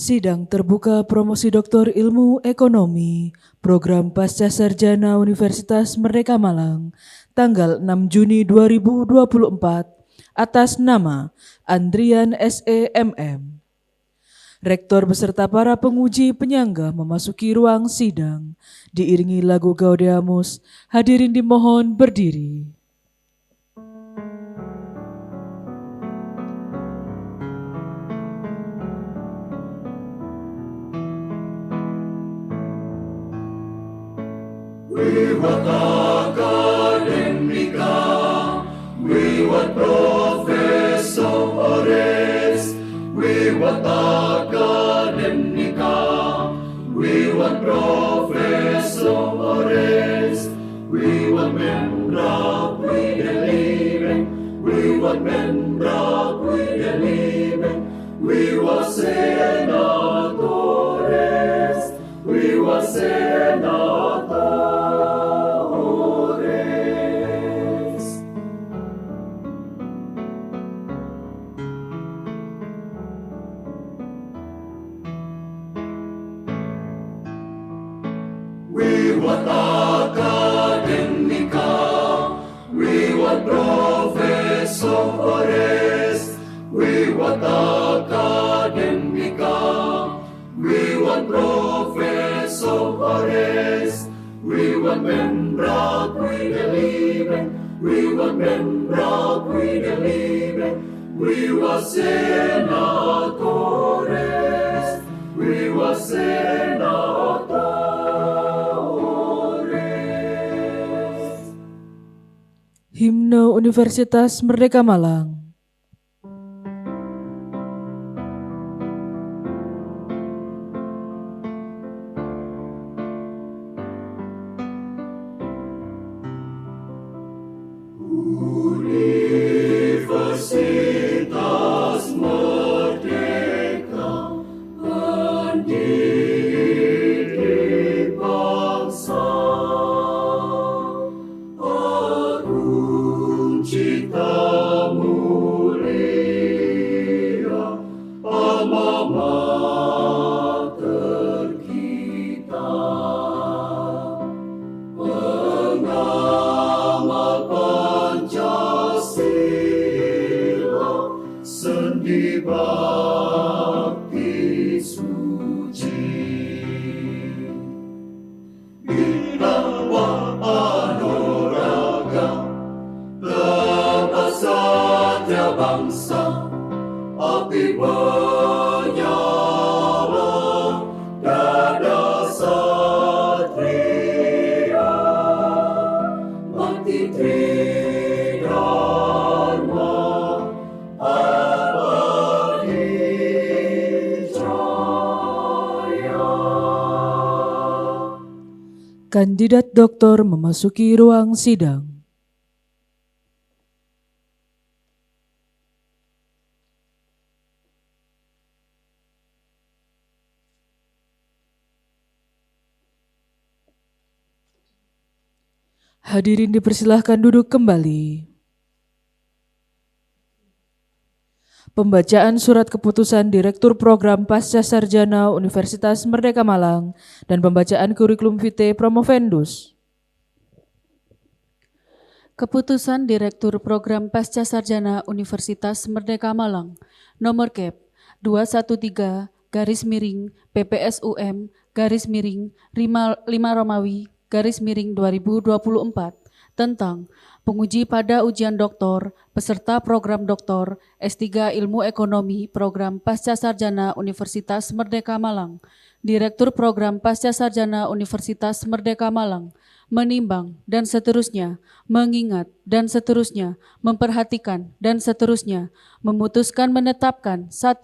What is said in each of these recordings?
Sidang terbuka promosi Doktor Ilmu Ekonomi, Program Pasca Sarjana Universitas Merdeka Malang, tanggal 6 Juni 2024, atas nama Andrian SEMM. Rektor beserta para penguji penyangga memasuki ruang sidang, diiringi lagu Gaudeamus, hadirin dimohon berdiri. Vivat academica, vivat professores, vivat academica, vivat professores, vivat membra qui delibem, vivat membra qui delibem, vivat senatores, vivat senatores. Vivat academica, vivat professores, vivat academica, vivat professores, vivat membra qui delibem, vivat membra qui delibem, vivat senatores, vivat senatores. Himne Universitas Merdeka Malang. Universitas Merdeka, pendidik bangsa, agung cita mulia, alma mater kita, pengamal Pancasila, sendi bakti suci. Binawa Anoraga, lepas satya bangsa, api menyala, dada satria, bakti tridharma, abadi jaya. Kandidat doktor memasuki ruang sidang. Hadirin dipersilahkan duduk kembali. Pembacaan surat keputusan Direktur Program Pasca Sarjana Universitas Merdeka Malang dan pembacaan kurikulum vitae Promovendus. Keputusan Direktur Program Pasca Sarjana Universitas Merdeka Malang Nomor Cap 213-5 Romawi-2024 tentang penguji pada ujian doktor peserta program doktor S3 Ilmu Ekonomi Program Pasca Sarjana Universitas Merdeka Malang. Direktur Program Pasca Sarjana Universitas Merdeka Malang menimbang dan seterusnya, mengingat dan seterusnya, memperhatikan dan seterusnya, memutuskan menetapkan 1.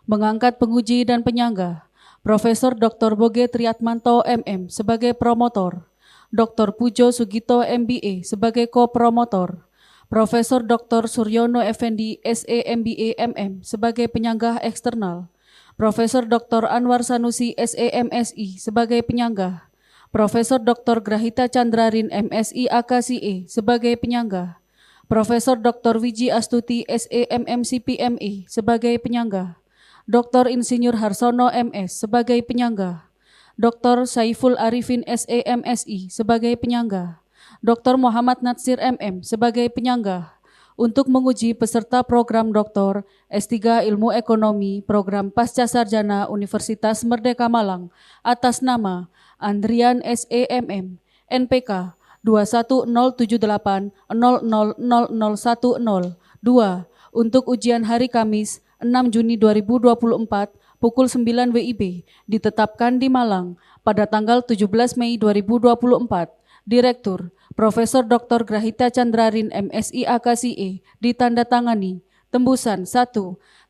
Mengangkat penguji dan penyangga Profesor Dr. Boge Triatmanto MM sebagai promotor, Dr. Pujo Sugito MBA sebagai ko-promotor, Profesor Dr. Suryono Effendi SE MBA MM sebagai penyangga eksternal, Profesor Dr. Anwar Sanusi SE MSI sebagai penyangga, Profesor Dr. Grahita Chandrarin MSI AKCE sebagai penyangga, Profesor Dr. Wiji Astuti SE MMCPME sebagai penyangga, Dr. Insinyur Harsono MS sebagai penyangga, Dr. Saiful Arifin SEMSI sebagai penyangga, Dr. Muhammad Natsir MM sebagai penyangga untuk menguji peserta program doktor S3 Ilmu Ekonomi program Pasca Sarjana Universitas Merdeka Malang atas nama Andrian SEMM NPK 2107800010 2 untuk ujian hari Kamis 6 Juni 2024 pukul 9 WIB ditetapkan di Malang pada tanggal 17 Mei 2024. Direktur Profesor Dr. Grahita Chandrarin MSI AKSIE ditandatangani. Tembusan 1.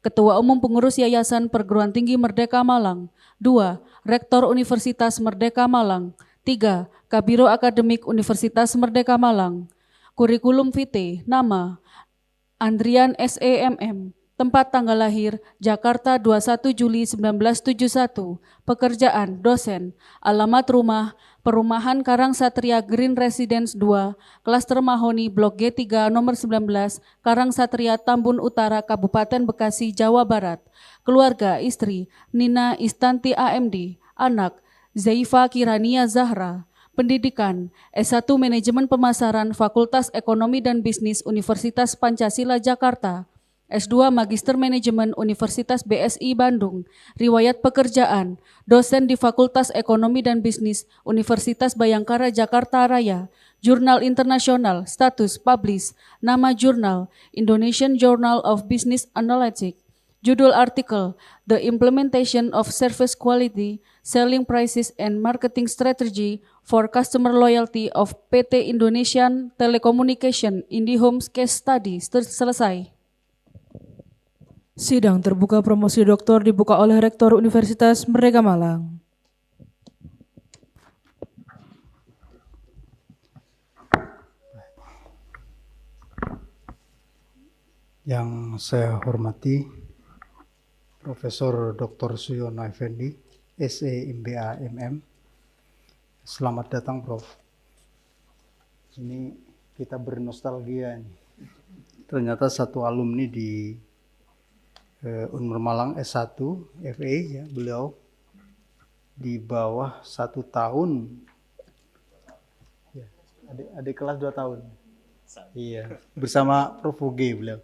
Ketua Umum Pengurus Yayasan Perguruan Tinggi Merdeka Malang. 2. Rektor Universitas Merdeka Malang. 3. Kabiro Akademik Universitas Merdeka Malang. Kurikulum vitae, nama Andrian SEMM. Tempat tanggal lahir Jakarta 21 Juli 1971. Pekerjaan dosen. Alamat rumah Perumahan Karang Satria Green Residence 2, Klaster Mahoni Blok G3 nomor 19, Karang Satria Tambun Utara Kabupaten Bekasi, Jawa Barat. Keluarga istri Nina Istanti AMD, anak Zaifa Kirania Zahra. Pendidikan S1 Manajemen Pemasaran Fakultas Ekonomi dan Bisnis Universitas Pancasila Jakarta. S2 Magister Manajemen Universitas BSI Bandung. Riwayat pekerjaan, dosen di Fakultas Ekonomi dan Bisnis Universitas Bayangkara Jakarta Raya. Jurnal internasional, status publish, nama jurnal Indonesian Journal of Business Analytics. Judul artikel, The Implementation of Service Quality, Selling Prices and Marketing Strategy for Customer Loyalty of PT Indonesian Telecommunication IndiHome Case Study. Selesai. Sidang terbuka promosi doktor dibuka oleh Rektor Universitas Merdeka Malang. Yang saya hormati Profesor Dr. Suyono Effendi, SE MBA MM. Selamat datang Prof. Ini kita bernostalgia nih. Ternyata satu alumni di Unmul Malang S1 FE ya, beliau di bawah 1 tahun ya, adik kelas 2 tahun iya, bersama Prof. UG beliau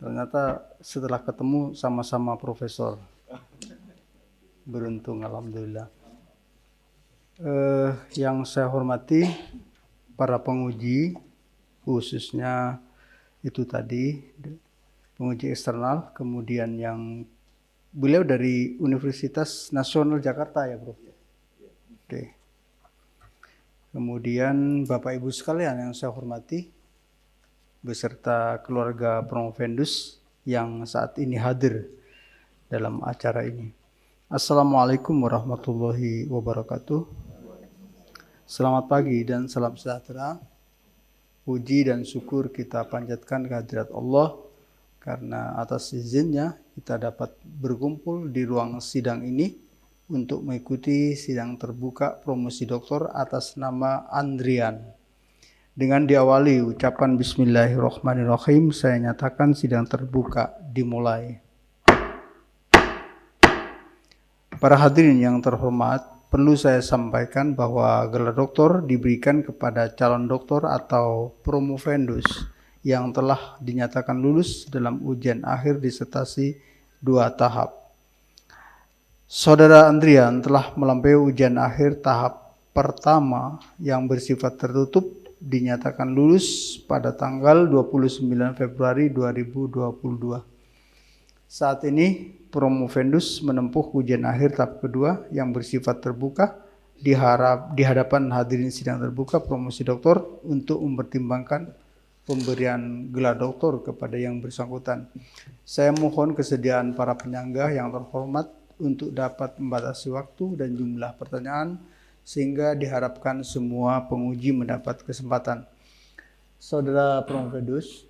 ternyata setelah ketemu sama-sama profesor, beruntung alhamdulillah. Yang saya hormati para penguji, khususnya itu tadi penguji eksternal, kemudian yang beliau dari Universitas Nasional Jakarta ya Bro. Oke. Kemudian Bapak Ibu sekalian yang saya hormati, beserta keluarga Promovendus yang saat ini hadir dalam acara ini. Assalamualaikum warahmatullahi wabarakatuh. Selamat pagi dan salam sejahtera. Puji dan syukur kita panjatkan kehadirat Allah karena atas izinnya kita dapat berkumpul di ruang sidang ini untuk mengikuti sidang terbuka promosi doktor atas nama Andrian. Dengan diawali ucapan Bismillahirrahmanirrahim, saya nyatakan sidang terbuka dimulai. Para hadirin yang terhormat, perlu saya sampaikan bahwa gelar doktor diberikan kepada calon doktor atau promovendus yang telah dinyatakan lulus dalam ujian akhir disertasi 2 tahap. Saudara Andrian telah melampaui ujian akhir tahap pertama yang bersifat tertutup, dinyatakan lulus pada tanggal 29 Februari 2022. Saat ini Promovendus menempuh ujian akhir tahap kedua yang bersifat terbuka di hadapan hadirin sidang terbuka promosi doktor untuk mempertimbangkan pemberian gelar doktor kepada yang bersangkutan. Saya mohon kesediaan para penyangga yang terhormat untuk dapat membatasi waktu dan jumlah pertanyaan sehingga diharapkan semua penguji mendapat kesempatan. Saudara Promovendus,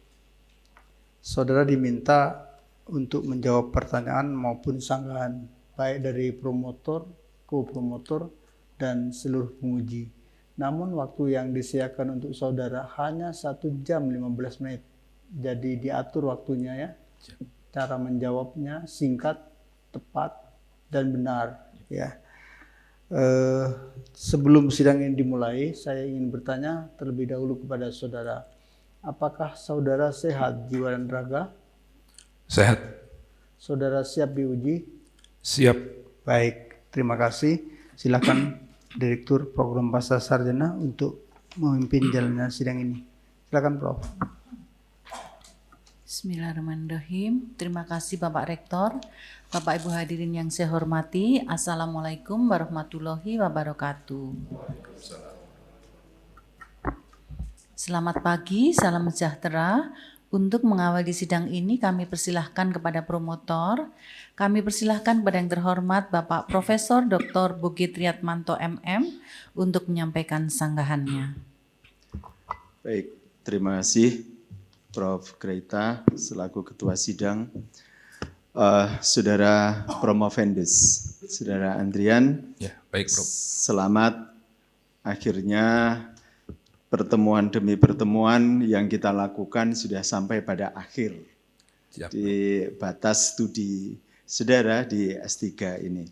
saudara diminta untuk menjawab pertanyaan maupun sanggahan baik dari promotor, co-promotor, dan seluruh penguji. Namun waktu yang disediakan untuk saudara hanya 1 jam 15 menit. Jadi diatur waktunya ya. Cara menjawabnya singkat tepat dan benar ya. Sebelum sidang ini dimulai, saya ingin bertanya terlebih dahulu kepada saudara, apakah saudara sehat jiwa dan raga? Sehat. Saudara siap diuji? Siap. Baik, terima kasih. Silakan Direktur Program Pasca Sarjana untuk memimpin jalannya sidang ini. Silakan Prof. Bismillahirrahmanirrahim. Terima kasih Bapak Rektor, Bapak Ibu hadirin yang saya hormati. Assalamualaikum warahmatullahi wabarakatuh. Selamat pagi, salam sejahtera. Untuk mengawali sidang ini kami persilahkan kepada promotor. Kami persilahkan kepada yang terhormat Bapak Profesor Dr. Bukit Triatmanto MM untuk menyampaikan sanggahannya. Baik, terima kasih Prof. Greta selaku Ketua Sidang, Saudara Promovendus, Saudara Andrian. Ya, baik, Prof. Selamat akhirnya pertemuan demi pertemuan yang kita lakukan sudah sampai pada akhir. Siap. Di batas studi saudara di S3 ini.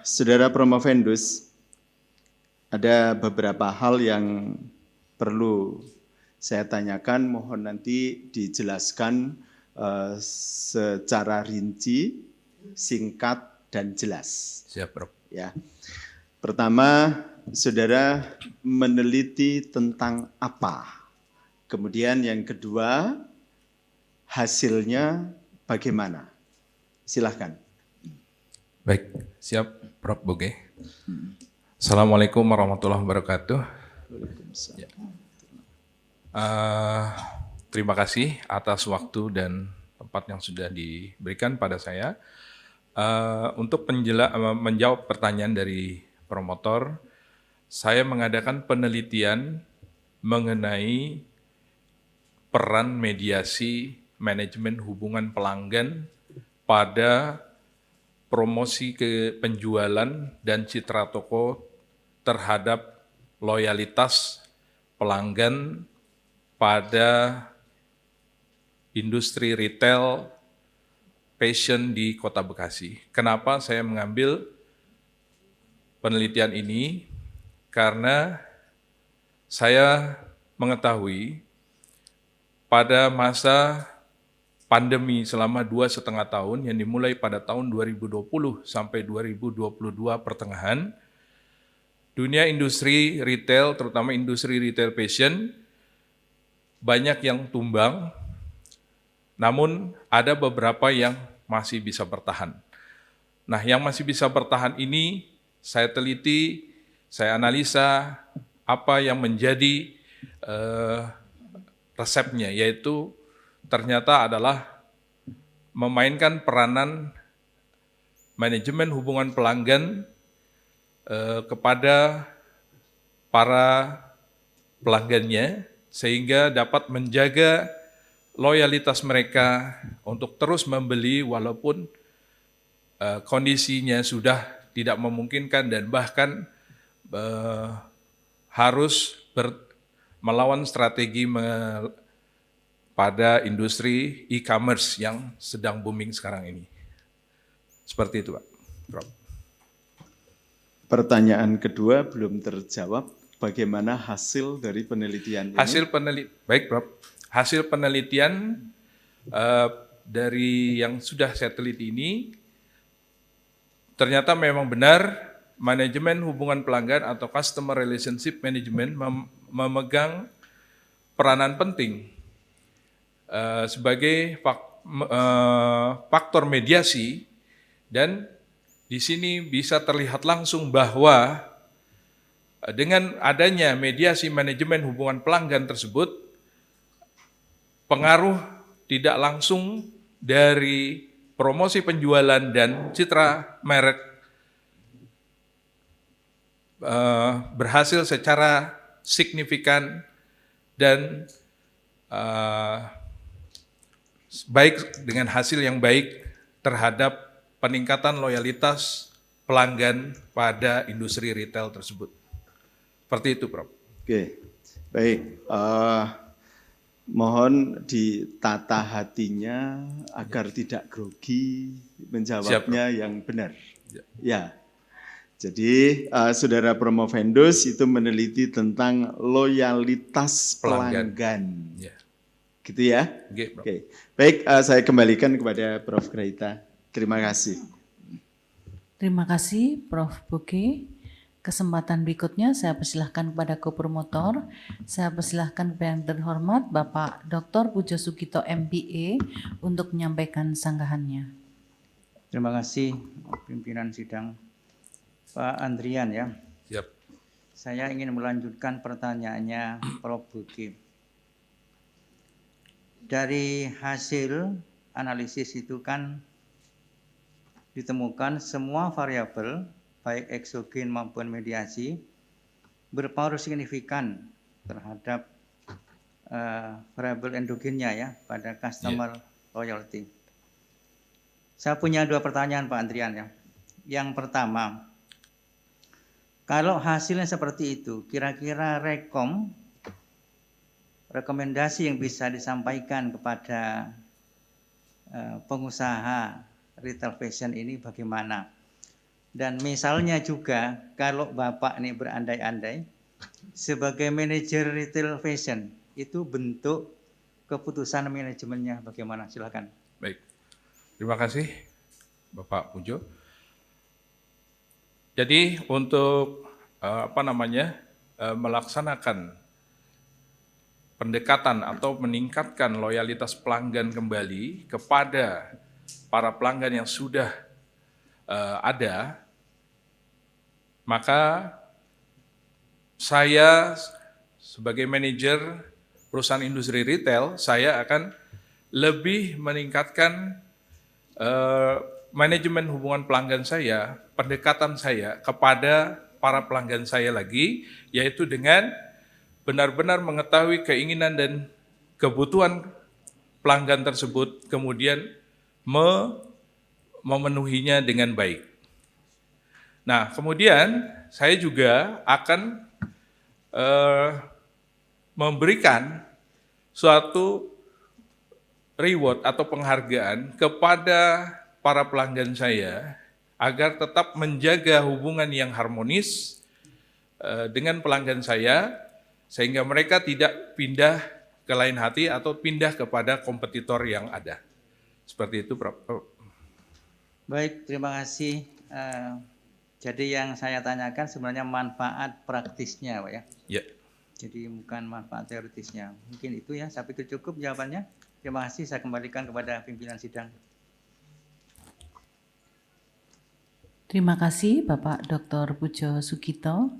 Saudara Promovendus, ada beberapa hal yang perlu saya tanyakan, mohon nanti dijelaskan secara rinci, singkat, dan jelas. Siap, Prof. Ya. Pertama, saudara meneliti tentang apa? Kemudian yang kedua, hasilnya bagaimana? Silahkan. Baik, siap, Prof. Boge. Assalamualaikum warahmatullahi wabarakatuh. Ya. Terima kasih atas waktu dan tempat yang sudah diberikan pada saya. Untuk menjawab pertanyaan dari promotor, saya mengadakan penelitian mengenai peran mediasi manajemen hubungan pelanggan pada promosi ke penjualan dan citra toko terhadap loyalitas pelanggan pada industri retail fashion di Kota Bekasi. Kenapa saya mengambil penelitian ini? Karena saya mengetahui pada masa pandemi selama 2,5 tahun yang dimulai pada tahun 2020 sampai 2022 pertengahan, dunia industri retail, terutama industri retail fashion, banyak yang tumbang, namun ada beberapa yang masih bisa bertahan. Nah, yang masih bisa bertahan ini saya teliti, saya analisa apa yang menjadi resepnya, yaitu ternyata adalah memainkan peranan manajemen hubungan pelanggan kepada para pelanggannya, sehingga dapat menjaga loyalitas mereka untuk terus membeli walaupun kondisinya sudah tidak memungkinkan dan bahkan harus melawan strategi pada industri e-commerce yang sedang booming sekarang ini. Seperti itu, Pak. Prof. Pertanyaan kedua belum terjawab. Bagaimana hasil dari penelitian ini? Baik, Prof. Hasil penelitian dari yang sudah saya teliti ini, ternyata memang benar manajemen hubungan pelanggan atau customer relationship management memegang peranan penting sebagai faktor mediasi, dan di sini bisa terlihat langsung bahwa dengan adanya mediasi manajemen hubungan pelanggan tersebut, pengaruh tidak langsung dari promosi penjualan dan citra merek berhasil secara signifikan dan baik, dengan hasil yang baik terhadap peningkatan loyalitas pelanggan pada industri retail tersebut. Seperti itu, Prof. Oke, baik. mohon ditata hatinya agar tidak grogi menjawabnya yang benar. Ya. Jadi Saudara Promovendus itu meneliti tentang loyalitas pelanggan. Ya. Gitu ya? Oke, Prof. Oke. Baik, saya kembalikan kepada Prof. Graita. Terima kasih. Terima kasih Prof. Boge. Kesempatan berikutnya saya persilahkan kepada kopromotor. Saya persilahkan kepada yang terhormat Bapak Dr. Pujo Sugito MPA untuk menyampaikan sanggahannya. Terima kasih pimpinan sidang Pak Andrian ya. Siap. Saya ingin melanjutkan pertanyaannya Prof. Boge. Dari hasil analisis itu kan ditemukan semua variabel baik eksogen maupun mediasi berpengaruh signifikan terhadap variabel endogennya ya pada customer loyalty. Saya punya 2 pertanyaan Pak Andrian ya. Yang pertama, kalau hasilnya seperti itu, kira-kira rekomendasi yang bisa disampaikan kepada pengusaha retail fashion ini bagaimana? Dan misalnya juga kalau Bapak ini berandai-andai sebagai manajer retail fashion, itu bentuk keputusan manajemennya bagaimana? Silakan. Baik. Terima kasih Bapak Pujo. Jadi untuk melaksanakan pendekatan atau meningkatkan loyalitas pelanggan kembali kepada para pelanggan yang sudah ada, maka saya sebagai manajer perusahaan industri retail, saya akan lebih meningkatkan manajemen hubungan pelanggan saya, pendekatan saya kepada para pelanggan saya lagi, yaitu dengan benar-benar mengetahui keinginan dan kebutuhan pelanggan tersebut, kemudian memenuhinya dengan baik. Nah, kemudian saya juga akan memberikan suatu reward atau penghargaan kepada para pelanggan saya agar tetap menjaga hubungan yang harmonis dengan pelanggan saya, sehingga mereka tidak pindah ke lain hati atau pindah kepada kompetitor yang ada. Seperti itu, Prof. Baik, terima kasih. Jadi yang saya tanyakan sebenarnya manfaat praktisnya, Pak ya. Ya. Jadi bukan manfaat teoritisnya. Mungkin itu ya, saya pikir cukup jawabannya. Terima kasih, saya kembalikan kepada pimpinan sidang. Terima kasih Bapak Dr. Pujo Sugito.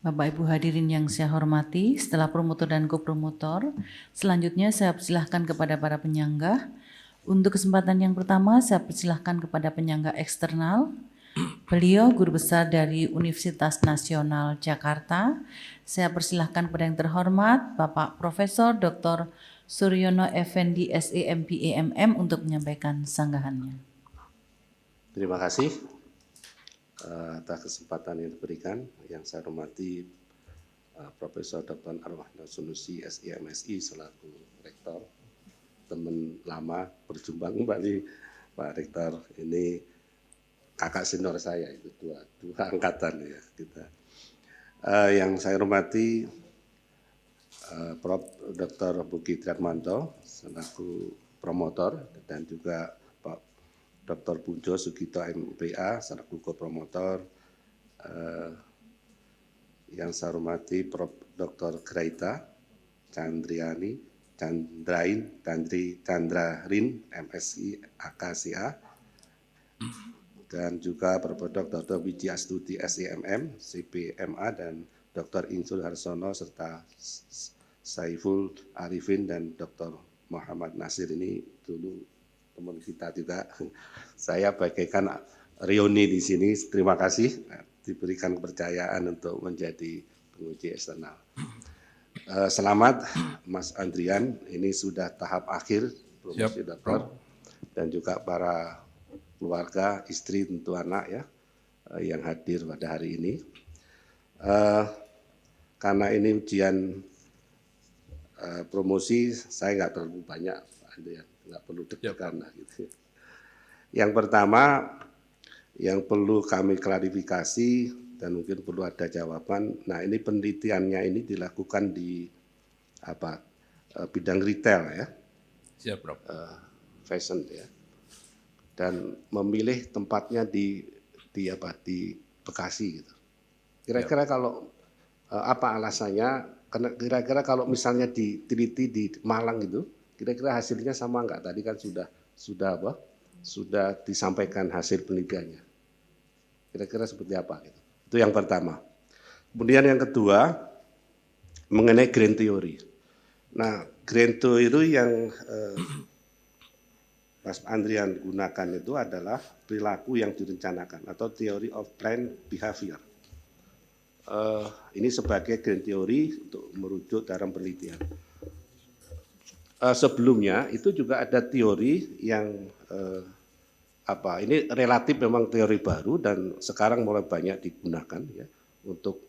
Bapak Ibu hadirin yang saya hormati, setelah promotor dan kopromotor, selanjutnya saya persilahkan kepada para penyangga. Untuk kesempatan yang pertama, saya persilahkan kepada penyangga eksternal. Beliau guru besar dari Universitas Nasional Jakarta. Saya persilahkan kepada yang terhormat Bapak Profesor Dr. Suryono Effendi SE MPA MM untuk menyampaikan sanggahannya. Terima kasih atas kesempatan yang diberikan. Yang saya hormati Profesor Dr. Arwahna Sunusi SE MSI selaku Rektor. Teman lama berjumpa kembali Pak Rektor, ini kakak senior saya, itu dua angkatan ya kita. Yang saya hormati Prof. Dr. Boge Triatmanto selaku promotor dan juga Pak Dr. Pujo Sugito MPA selaku kopromotor. Yang saya hormati Prof. Dr. Graita Chandrarin MSI AKCA dan juga Prof. Dr. Wiji Astuti SEMM CPMA dan Dr. Insul Harsono serta Saiful Arifin dan Dr. Muhammad Nasir, ini dulu teman kita juga. Saya bagaikan reuni di sini. Terima kasih diberikan kepercayaan untuk menjadi penguji eksternal. Selamat Mas Andrian, ini sudah tahap akhir promosi doktor dan juga para keluarga, istri, tentu anak ya yang hadir pada hari ini. Karena ini ujian promosi saya nggak terlalu banyak, nggak perlu deg-degan lah gitu. Yang pertama yang perlu kami klarifikasi dan mungkin perlu ada jawaban. Nah, ini penelitiannya ini dilakukan di bidang retail ya. Siap, Prof. Fashion ya. Dan memilih tempatnya di Bekasi gitu. Kira-kira kalau apa alasannya? Kira-kira kalau misalnya diteliti di Malang gitu, kira-kira hasilnya sama enggak? Tadi kan sudah disampaikan hasil penelitiannya. Kira-kira seperti apa gitu. Itu yang pertama. Kemudian yang kedua mengenai grand theory. Nah, grand theory yang Mas Andrian gunakan itu adalah perilaku yang direncanakan atau theory of planned behavior. Ini sebagai grand theory untuk merujuk dalam penelitian. Sebelumnya itu juga ada teori yang ini relatif memang teori baru dan sekarang mulai banyak digunakan ya untuk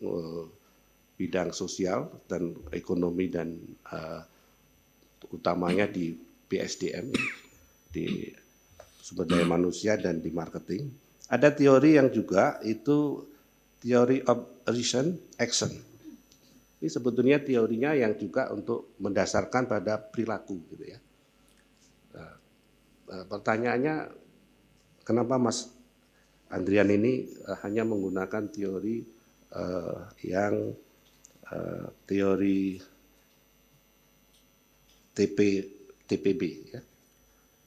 bidang sosial dan ekonomi dan utamanya di BSDM, di sumber daya manusia dan di marketing. Ada teori yang juga itu theory of reason action. Ini sebetulnya teorinya yang juga untuk mendasarkan pada perilaku gitu ya. Pertanyaannya, kenapa Mas Andrian ini hanya menggunakan teori yang teori TPB ya?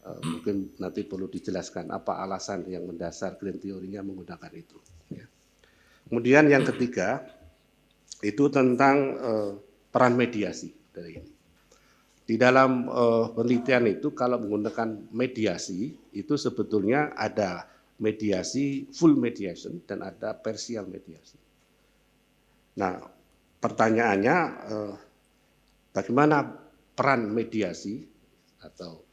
Mungkin nanti perlu dijelaskan apa alasan yang mendasar grand teorinya menggunakan itu. Ya. Kemudian yang ketiga itu tentang peran mediasi dari ini. Di dalam penelitian itu kalau menggunakan mediasi itu sebetulnya ada mediasi full mediation dan ada partial mediasi. Nah, pertanyaannya bagaimana peran mediasi atau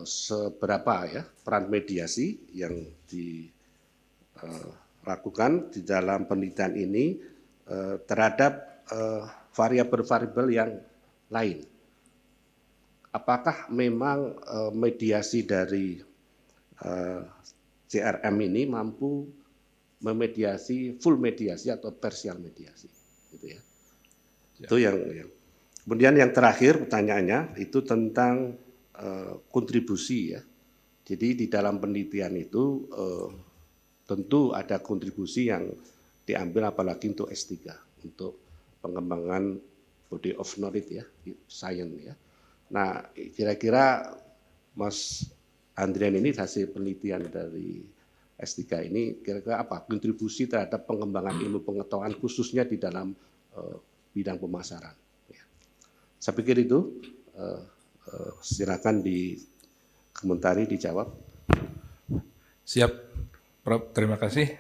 seberapa ya peran mediasi yang dilakukan di dalam penelitian ini terhadap variabel-variabel yang lain. Apakah memang mediasi dari CRM ini mampu memediasi full mediasi atau partial mediasi, gitu ya. Itu yang. Kemudian yang terakhir pertanyaannya itu tentang kontribusi ya. Jadi di dalam penelitian itu tentu ada kontribusi yang diambil apalagi untuk S3 untuk pengembangan body of knowledge ya, science ya. Nah, kira-kira Mas Andrian ini hasil penelitian dari S3 ini kira-kira apa kontribusi terhadap pengembangan ilmu pengetahuan khususnya di dalam bidang pemasaran. Ya. Saya pikir itu silakan dikomentari, dijawab. Siap, Prof. Terima kasih.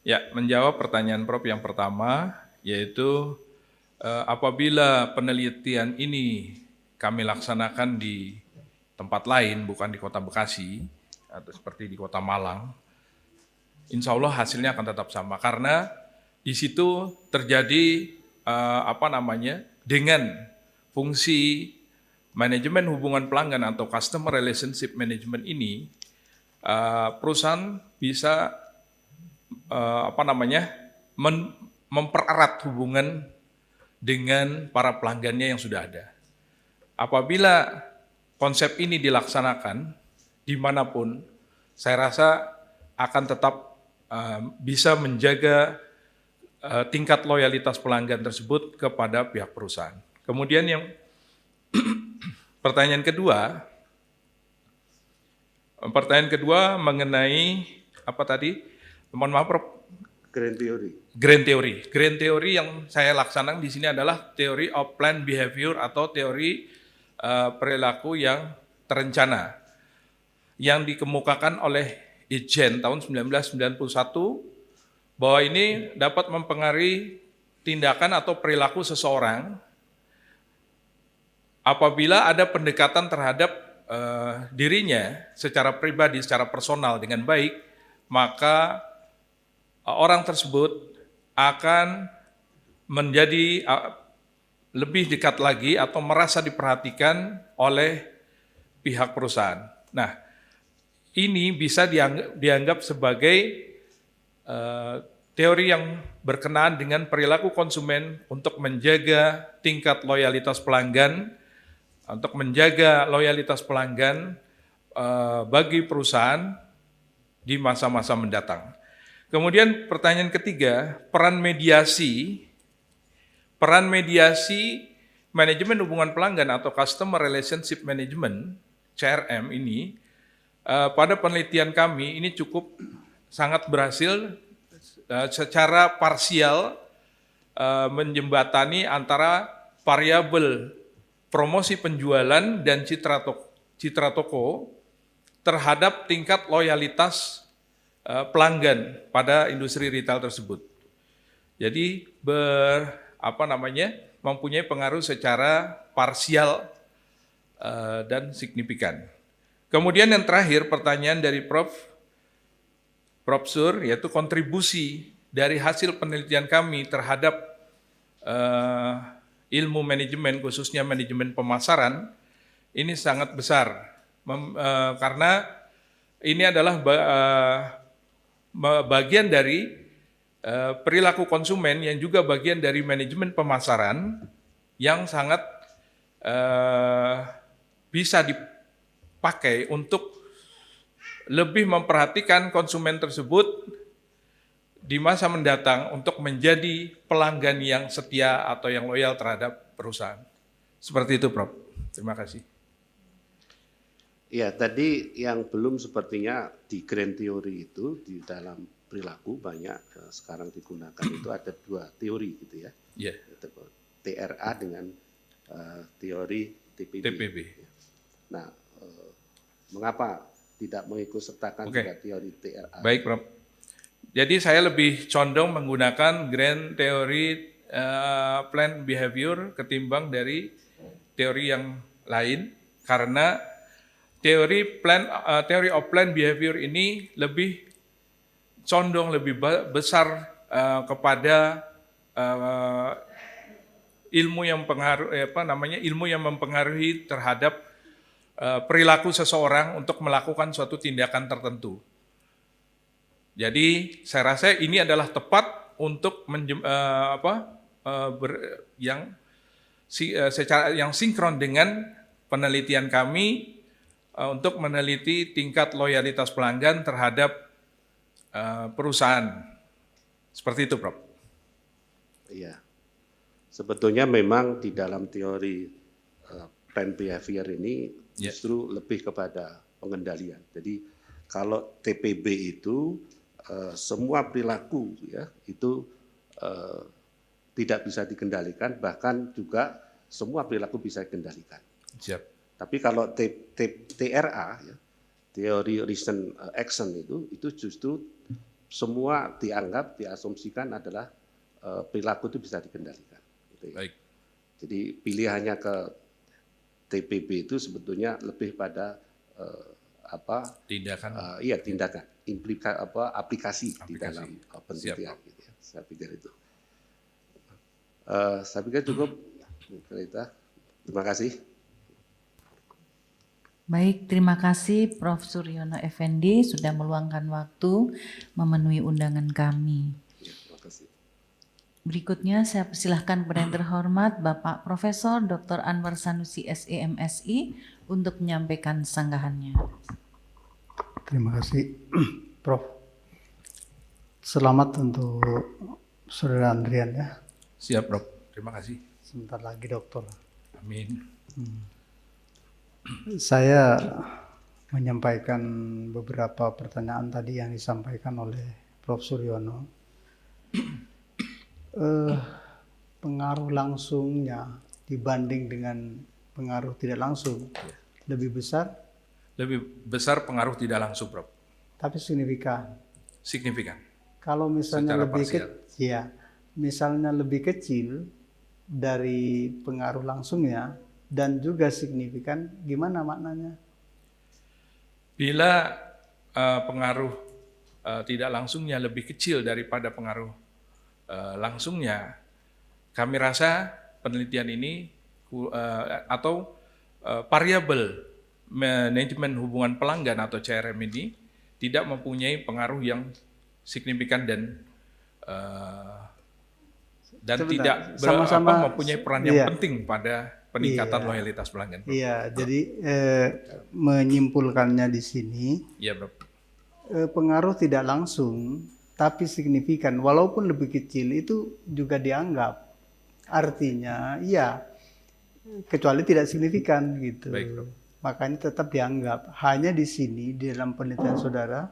Ya, menjawab pertanyaan Prof yang pertama, yaitu apabila penelitian ini kami laksanakan di tempat lain, bukan di Kota Bekasi, atau seperti di Kota Malang, insya Allah hasilnya akan tetap sama, karena di situ terjadi dengan fungsi manajemen hubungan pelanggan atau customer relationship management ini, perusahaan bisa mempererat hubungan dengan para pelanggannya yang sudah ada. Apabila konsep ini dilaksanakan dimanapun, saya rasa akan tetap bisa menjaga tingkat loyalitas pelanggan tersebut kepada pihak perusahaan. Kemudian yang pertanyaan kedua mengenai apa tadi? Mohon maaf, Prof. Grand theory. Grand theory yang saya laksanakan di sini adalah theory of planned behavior atau teori perilaku yang terencana yang dikemukakan oleh Itjen tahun 1991 bahwa ini dapat mempengaruhi tindakan atau perilaku seseorang apabila ada pendekatan terhadap dirinya secara pribadi, secara personal dengan baik, maka orang tersebut akan menjadi lebih dekat lagi atau merasa diperhatikan oleh pihak perusahaan. Nah, ini bisa dianggap sebagai teori yang berkenaan dengan perilaku konsumen untuk menjaga tingkat loyalitas pelanggan, untuk menjaga loyalitas pelanggan bagi perusahaan di masa-masa mendatang. Kemudian pertanyaan ketiga, peran mediasi manajemen hubungan pelanggan atau Customer Relationship Management, CRM ini, pada penelitian kami ini cukup sangat berhasil secara parsial menjembatani antara variabel promosi penjualan dan citra toko terhadap tingkat loyalitas pelanggan pada industri retail tersebut. Jadi mempunyai pengaruh secara parsial dan signifikan. Kemudian yang terakhir pertanyaan dari Prof. Sur, yaitu kontribusi dari hasil penelitian kami terhadap ilmu manajemen, khususnya manajemen pemasaran, ini sangat besar. Karena ini adalah bagian dari perilaku konsumen yang juga bagian dari manajemen pemasaran yang sangat bisa dipakai untuk lebih memperhatikan konsumen tersebut di masa mendatang untuk menjadi pelanggan yang setia atau yang loyal terhadap perusahaan. Seperti itu, Prof. Terima kasih. Ya, tadi yang belum sepertinya di grand theory itu di dalam perilaku banyak sekarang digunakan itu ada dua teori gitu ya. Iya. TRA dengan teori TPB. Nah, mengapa tidak mengikut sertakan juga teori TRA? Baik, Prof. Jadi saya lebih condong menggunakan grand theory plan behavior ketimbang dari teori yang lain karena teori of plan behavior ini lebih condong lebih besar kepada ilmu yang mempengaruhi terhadap perilaku seseorang untuk melakukan suatu tindakan tertentu. Jadi saya rasa ini adalah tepat untuk yang sinkron dengan penelitian kami untuk meneliti tingkat loyalitas pelanggan terhadap perusahaan. Seperti itu, Prof. Iya. Sebetulnya memang di dalam teori plan behavior ini justru lebih kepada pengendalian. Jadi kalau TPB itu semua perilaku ya itu tidak bisa dikendalikan, bahkan juga semua perilaku bisa dikendalikan. Siap. Tapi kalau TRA ya, teori reason action itu justru semua diasumsikan adalah perilaku itu bisa dikendalikan. Gitu ya. Baik. Jadi pilihannya ke TPB itu sebetulnya lebih pada tindakan. Tindakan, aplikasi di dalam penelitian. Gitu ya. Saya pikir itu. Saya pikir cukup. Terima kasih. Baik, terima kasih Prof. Suryono Effendi sudah meluangkan waktu memenuhi undangan kami. Terima kasih. Berikutnya saya persilahkan kepada yang terhormat Bapak Profesor Dr. Anwar Sanusi SEMSI untuk menyampaikan sanggahannya. Terima kasih, Prof. Selamat untuk Saudara Andrian ya. Siap, Prof. Terima kasih. Sebentar lagi dokter. Amin. Saya menyampaikan beberapa pertanyaan tadi yang disampaikan oleh Prof. Suryono. Pengaruh langsungnya dibanding dengan pengaruh tidak langsung lebih besar? Lebih besar pengaruh tidak langsung, Prof. Tapi signifikan. Signifikan. Kalau misalnya secara misalnya lebih kecil dari pengaruh langsungnya dan juga signifikan, gimana maknanya? Bila pengaruh tidak langsungnya lebih kecil daripada pengaruh langsungnya, kami rasa penelitian ini atau variabel manajemen hubungan pelanggan atau CRM ini tidak mempunyai pengaruh yang signifikan dan tidak mempunyai peran yang penting pada peningkatan loyalitas pelanggan. Bro. Iya, jadi menyimpulkannya di sini, Iya, Bro. Pengaruh tidak langsung tapi signifikan, walaupun lebih kecil itu juga dianggap. Artinya, iya, kecuali tidak signifikan gitu. Baik, Bro. Makanya tetap dianggap. Hanya di sini di dalam penelitian saudara,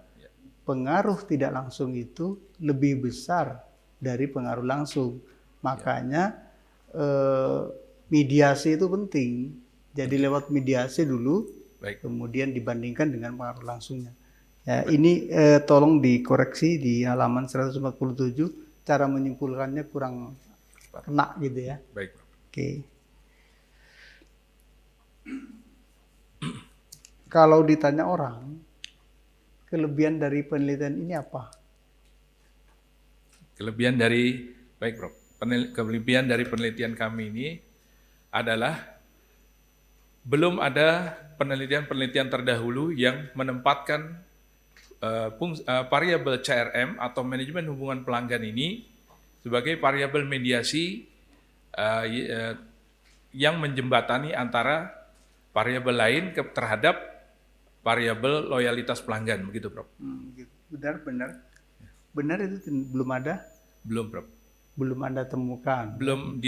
pengaruh tidak langsung itu lebih besar dari pengaruh langsung. Makanya mediasi itu penting. Jadi lewat mediasi dulu, Baik. kemudian dibandingkan dengan pengaruh langsungnya. Ya, ini tolong dikoreksi di halaman 147, cara menyimpulkannya kurang kena gitu ya. Baik, Bro. Oke. Kalau ditanya orang, kelebihan dari penelitian ini apa? Kelebihan dari kelebihan dari penelitian kami ini adalah belum ada penelitian-penelitian terdahulu yang menempatkan variabel CRM atau manajemen hubungan pelanggan ini sebagai variabel mediasi yang menjembatani antara variabel lain terhadap variabel loyalitas pelanggan, begitu, Prof. Gitu. Benar itu belum ada? Belum, Prof. Belum Anda temukan? Belum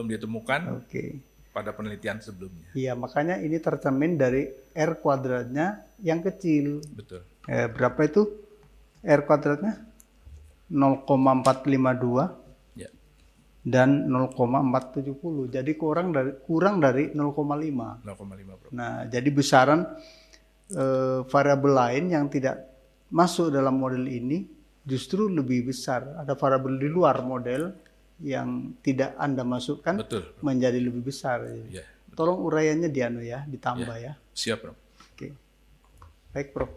ditemukan. Oke. Pada penelitian sebelumnya. Iya, makanya ini tercermin dari R kuadratnya yang kecil. Betul. Berapa itu R kuadratnya? 0,452 ya. dan 0,470. Jadi kurang dari 0,5. 0,5, Bro. Nah, jadi besaran variabel lain yang tidak masuk dalam model ini justru lebih besar. Ada variabel di luar model yang tidak Anda masukkan. Betul. Menjadi lebih besar. Ya, tolong uraiannya ditambah ya. Siap, Bro. Oke. Baik, Prof.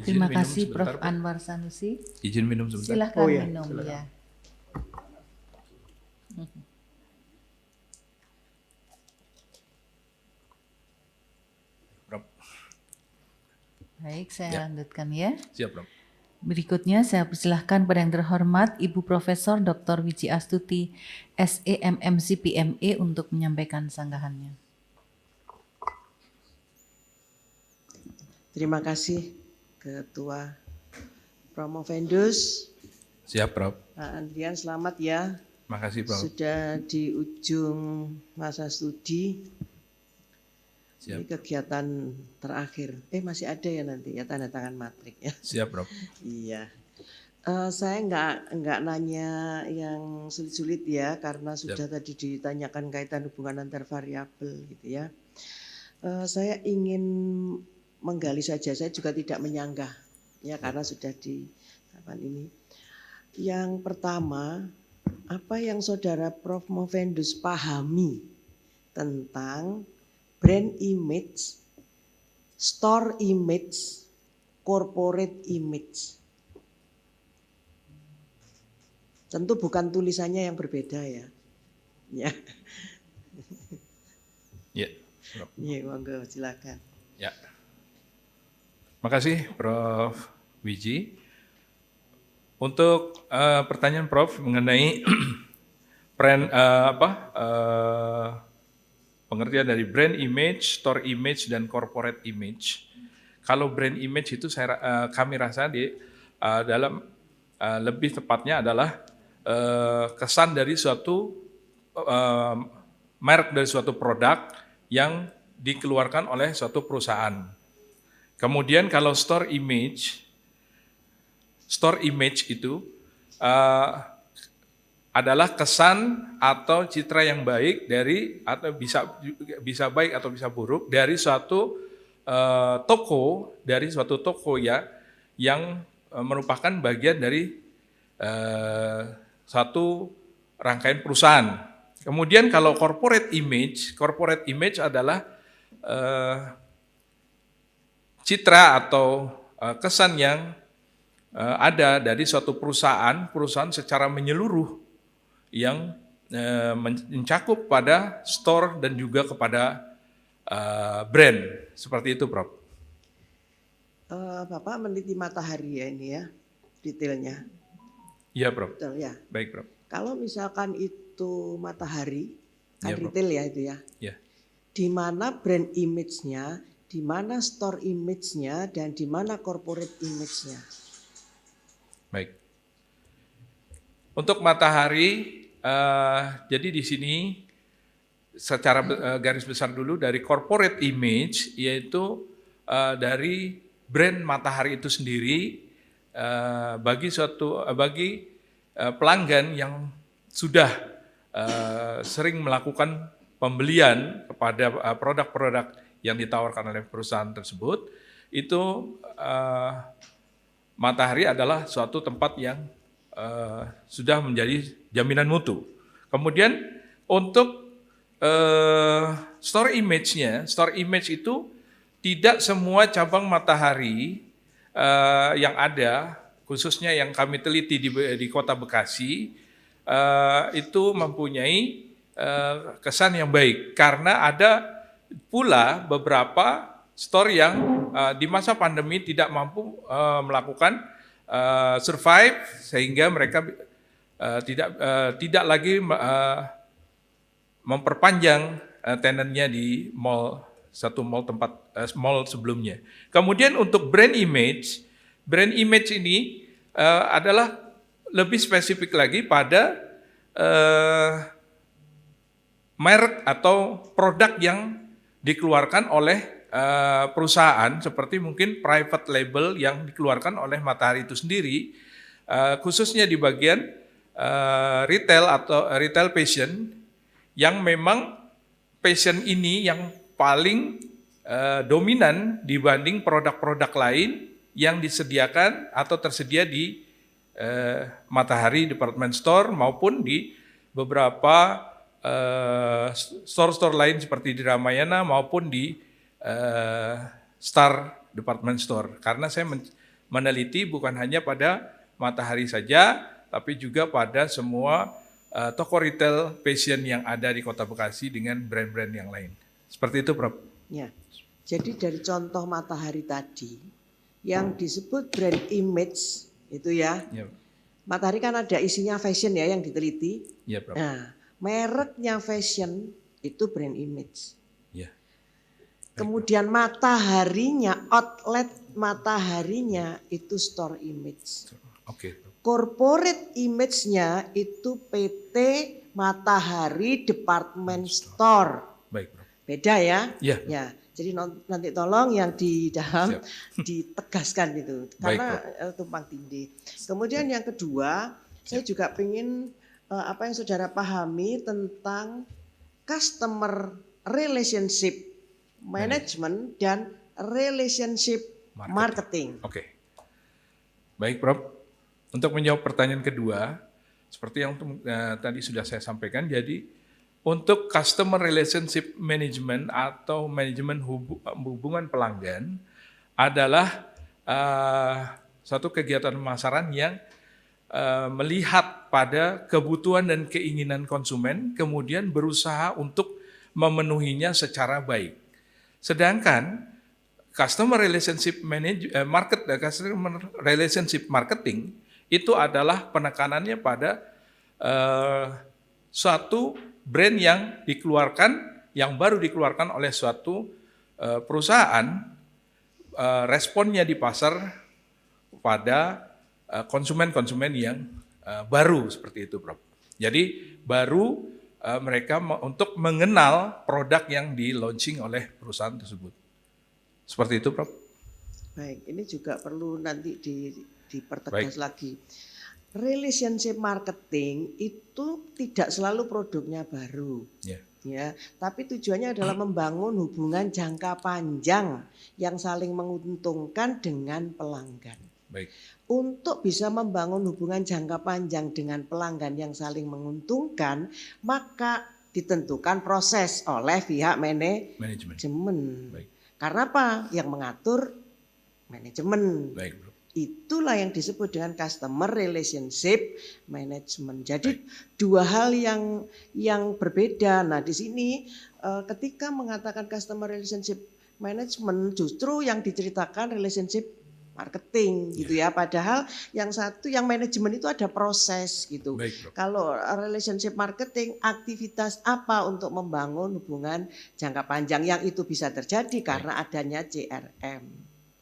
Terima kasih Prof. Anwar Sanusi. Izin minum sebentar. Silahkan minum silakan. ya. Prof. Baik, saya lanjutkan ya. Siap, Prof. Berikutnya saya persilahkan pada yang terhormat Ibu Profesor Dr. Wiji Astuti, SEMM CPME untuk menyampaikan sanggahannya. Terima kasih Ketua Promovendus. Siap, Prof. Pak Andrian, selamat ya. Makasih, Prof. Sudah di ujung masa studi. Siap. Ini kegiatan terakhir. Masih ada ya nanti ya tanda tangan matrik ya. Siap, Prof. Iya. Saya nggak nanya yang sulit-sulit ya karena sudah tadi ditanyakan kaitan hubungan antar variabel gitu ya. Saya ingin menggali saja. Saya juga tidak menyanggah ya karena sudah di kapan ini. Yang pertama, apa yang Saudara Prof. Movendus pahami tentang brand image, store image, corporate image. Tentu bukan tulisannya yang berbeda ya. Ya. Ya, Prof. Ya, monggo silakan. Ya. Makasih Prof. Wiji. Untuk pertanyaan Prof mengenai pengertian dari brand image, store image, dan corporate image. Kalau brand image itu kami rasa dalam lebih tepatnya adalah kesan dari suatu merek dari suatu produk yang dikeluarkan oleh suatu perusahaan. Kemudian kalau store image itu adalah kesan atau citra yang baik dari atau bisa baik atau bisa buruk dari suatu toko ya yang merupakan bagian dari satu rangkaian perusahaan. Kemudian kalau corporate image adalah citra atau kesan yang ada dari suatu perusahaan secara menyeluruh yang mencakup pada store dan juga kepada brand. Seperti itu, Prof. Bapak meneliti Matahari ya ini ya, detailnya. Iya, Prof. Betul ya. Baik, Prof. Kalau misalkan itu Matahari, kan Iya, Prof. retail ya itu ya. Ya. Di mana brand image-nya, di mana store image-nya, dan di mana corporate image-nya. Baik. Untuk Matahari, jadi di sini secara garis besar dulu dari corporate image, yaitu dari brand Matahari itu sendiri bagi pelanggan yang sudah sering melakukan pembelian kepada produk-produk yang ditawarkan oleh perusahaan tersebut, itu Matahari adalah suatu tempat yang sudah menjadi jaminan mutu. Kemudian untuk store image itu tidak semua cabang Matahari yang ada, khususnya yang kami teliti di Kota Bekasi, itu mempunyai kesan yang baik, karena ada pula beberapa store yang di masa pandemi tidak mampu melakukan survive, sehingga mereka tidak lagi memperpanjang tenannya di mall sebelumnya. Kemudian untuk brand image ini adalah lebih spesifik lagi pada merek atau produk yang dikeluarkan oleh perusahaan, seperti mungkin private label yang dikeluarkan oleh Matahari itu sendiri, khususnya di bagian retail atau retail fashion, yang memang fashion ini yang paling dominan dibanding produk-produk lain yang disediakan atau tersedia di Matahari Department Store maupun di beberapa store-store lain seperti di Ramayana maupun di Star Department Store. Karena saya meneliti bukan hanya pada Matahari saja, tapi juga pada semua toko retail fashion yang ada di Kota Bekasi dengan brand-brand yang lain. Seperti itu, Prof. Ya. Jadi dari contoh Matahari tadi, yang disebut brand image itu ya. Ya. Matahari kan ada isinya fashion ya yang diteliti. Ya, Prof. Nah, mereknya fashion itu brand image. Ya. Kemudian Mataharinya, outlet Mataharinya itu store image. Oke. Corporate image-nya itu PT Matahari Department Store. Baik, Prof. Beda ya? Ya. Ya. Jadi nanti tolong yang di dalam ditegaskan itu, karena tumpang tindih. Kemudian yang kedua, saya juga ingin apa yang saudara pahami tentang customer relationship management dan relationship marketing. Oke. Baik, Prof. Untuk menjawab pertanyaan kedua, seperti yang tadi sudah saya sampaikan, jadi untuk customer relationship management atau manajemen hubungan pelanggan adalah suatu kegiatan pemasaran yang melihat pada kebutuhan dan keinginan konsumen, kemudian berusaha untuk memenuhinya secara baik. Sedangkan customer relationship marketing itu adalah penekanannya pada suatu brand yang baru dikeluarkan oleh suatu perusahaan, responnya di pasar pada konsumen-konsumen yang baru, seperti itu, Prof. Jadi baru mereka untuk mengenal produk yang di-launching oleh perusahaan tersebut. Seperti itu, Prof. Baik, ini juga perlu nanti dipertegas lagi. Relationship marketing itu tidak selalu produknya baru. Ya, tapi tujuannya adalah membangun hubungan jangka panjang yang saling menguntungkan dengan pelanggan. Baik. Untuk bisa membangun hubungan jangka panjang dengan pelanggan yang saling menguntungkan, maka ditentukan proses oleh pihak manajemen. Baik. Karena apa? Yang mengatur manajemen. Baik, Bro. Itulah yang disebut dengan customer relationship management. Jadi dua hal yang berbeda. Nah, di sini ketika mengatakan customer relationship management, justru yang diceritakan relationship marketing gitu ya. Padahal yang satu, yang manajemen itu ada proses gitu. Baik, Bro. Kalau relationship marketing, aktivitas apa untuk membangun hubungan jangka panjang yang itu bisa terjadi karena adanya CRM.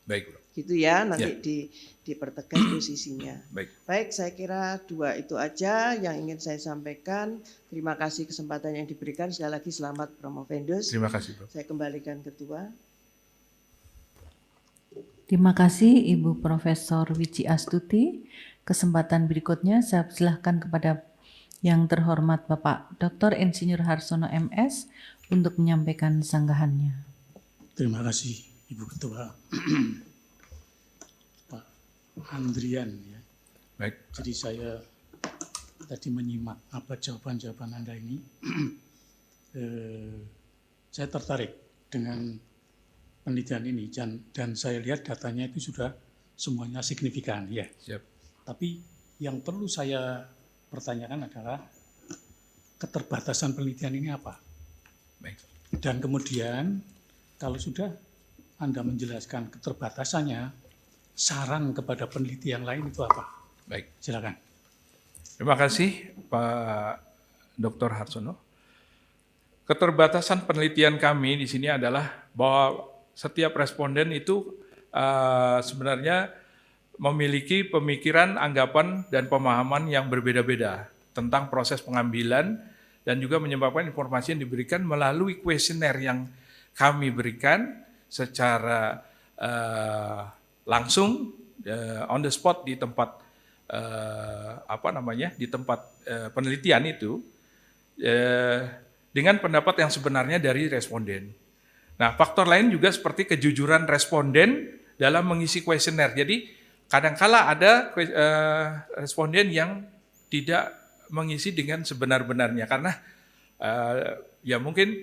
Baik, Bro. Gitu ya, nanti dipertegas posisinya. Baik. Saya kira dua itu aja yang ingin saya sampaikan. Terima kasih kesempatan yang diberikan. Sekali lagi selamat Promovendus. Terima kasih, Bro. Saya kembalikan ketua. Terima kasih Ibu Profesor Wiji Astuti. Kesempatan berikutnya saya persilahkan kepada yang terhormat Bapak Dr. Insinyur Harsono MS untuk menyampaikan sanggahannya. Terima kasih Ibu Ketua. Pak Andrian ya. Baik. Jadi saya tadi menyimak apa jawaban-jawaban Anda ini. Saya tertarik dengan penelitian ini dan saya lihat datanya itu sudah semuanya signifikan ya. Siap. Tapi yang perlu saya pertanyakan adalah keterbatasan penelitian ini apa? Baik. Dan kemudian kalau sudah Anda menjelaskan keterbatasannya, saran kepada peneliti yang lain itu apa? Baik. Silakan. Terima kasih Pak Dr. Harsono. Keterbatasan penelitian kami di sini adalah bahwa setiap responden itu sebenarnya memiliki pemikiran, anggapan, dan pemahaman yang berbeda-beda tentang proses pengambilan dan juga menyebabkan informasi yang diberikan melalui kuesioner yang kami berikan secara langsung on the spot di tempat di tempat penelitian itu dengan pendapat yang sebenarnya dari responden. Nah, faktor lain juga seperti kejujuran responden dalam mengisi kuesioner. Jadi, kadangkala ada responden yang tidak mengisi dengan sebenar-benarnya karena ya mungkin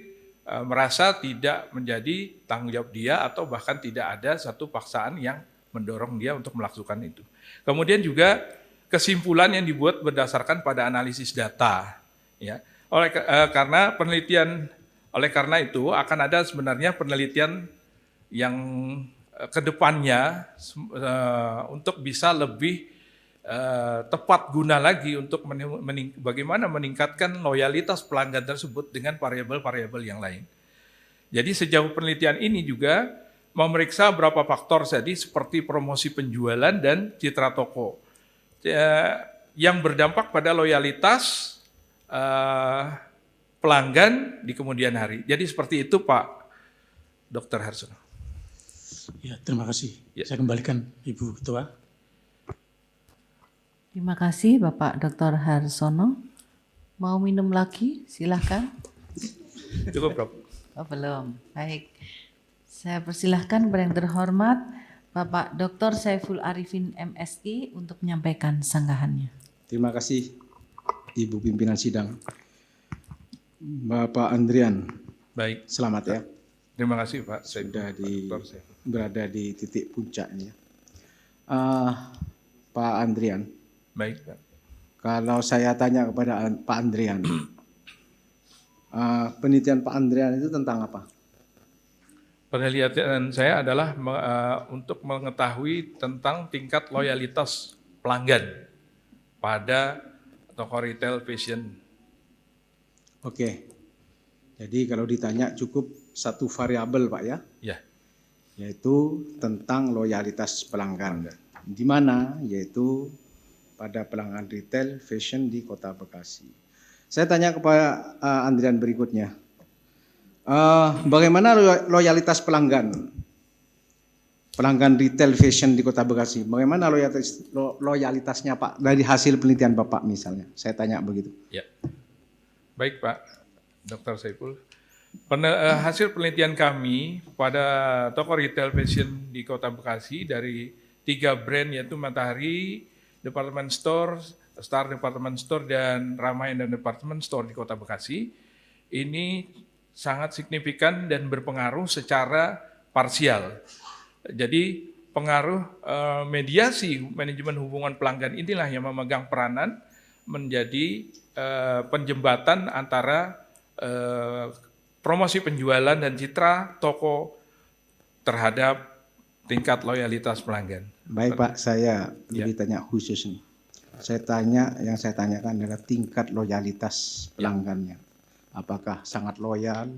merasa tidak menjadi tanggung jawab dia atau bahkan tidak ada satu paksaan yang mendorong dia untuk melakukan itu. Kemudian juga kesimpulan yang dibuat berdasarkan pada analisis data, ya. Oleh karena itu akan ada sebenarnya penelitian yang kedepannya untuk bisa lebih tepat guna lagi untuk bagaimana meningkatkan loyalitas pelanggan tersebut dengan variabel-variabel yang lain. Jadi sejauh penelitian ini juga memeriksa beberapa faktor tadi seperti promosi penjualan dan citra toko yang berdampak pada loyalitas pelanggan di kemudian hari. Jadi seperti itu Pak Dr. Harsono. Ya, terima kasih. Ya. Saya kembalikan Ibu Ketua. Terima kasih Bapak Dr. Harsono. Mau minum lagi? Silahkan. Cukup, Prof. Oh, belum. Baik. Saya persilahkan kepada yang terhormat Bapak Dr. Saiful Arifin MSI untuk menyampaikan sanggahannya. Terima kasih Ibu Pimpinan Sidang. Bapak Andrian, Baik. selamat ya. Terima kasih Pak. Sudah Dr. Saiful. berada di titik puncaknya. Pak Andrian, Baik, Pak. kalau saya tanya kepada Pak Andrian, penelitian Pak Andrian itu tentang apa? Penelitian saya adalah untuk mengetahui tentang tingkat loyalitas pelanggan pada toko retail fashion. Oke, jadi kalau ditanya cukup satu variabel Pak ya, Ya, yaitu tentang loyalitas pelanggan. Di mana? Yaitu pada pelanggan retail fashion di Kota Bekasi. Saya tanya kepada Andrian berikutnya, bagaimana loyalitas pelanggan retail fashion di Kota Bekasi? Bagaimana loyalitasnya Pak dari hasil penelitian Bapak misalnya? Saya tanya begitu. ya. Baik Pak Dr. Saiful. Hasil penelitian kami pada toko retail fashion di Kota Bekasi dari 3 brand yaitu Matahari Department Store, Star Department Store, dan Ramayana Department Store di Kota Bekasi ini sangat signifikan dan berpengaruh secara parsial. Jadi pengaruh mediasi manajemen hubungan pelanggan inilah yang memegang peranan menjadi penjembatan antara promosi penjualan dan citra toko terhadap tingkat loyalitas pelanggan. Baik Pak, saya lebih tanya khusus nih. Yang saya tanyakan adalah tingkat loyalitas pelanggannya. Apakah sangat loyal,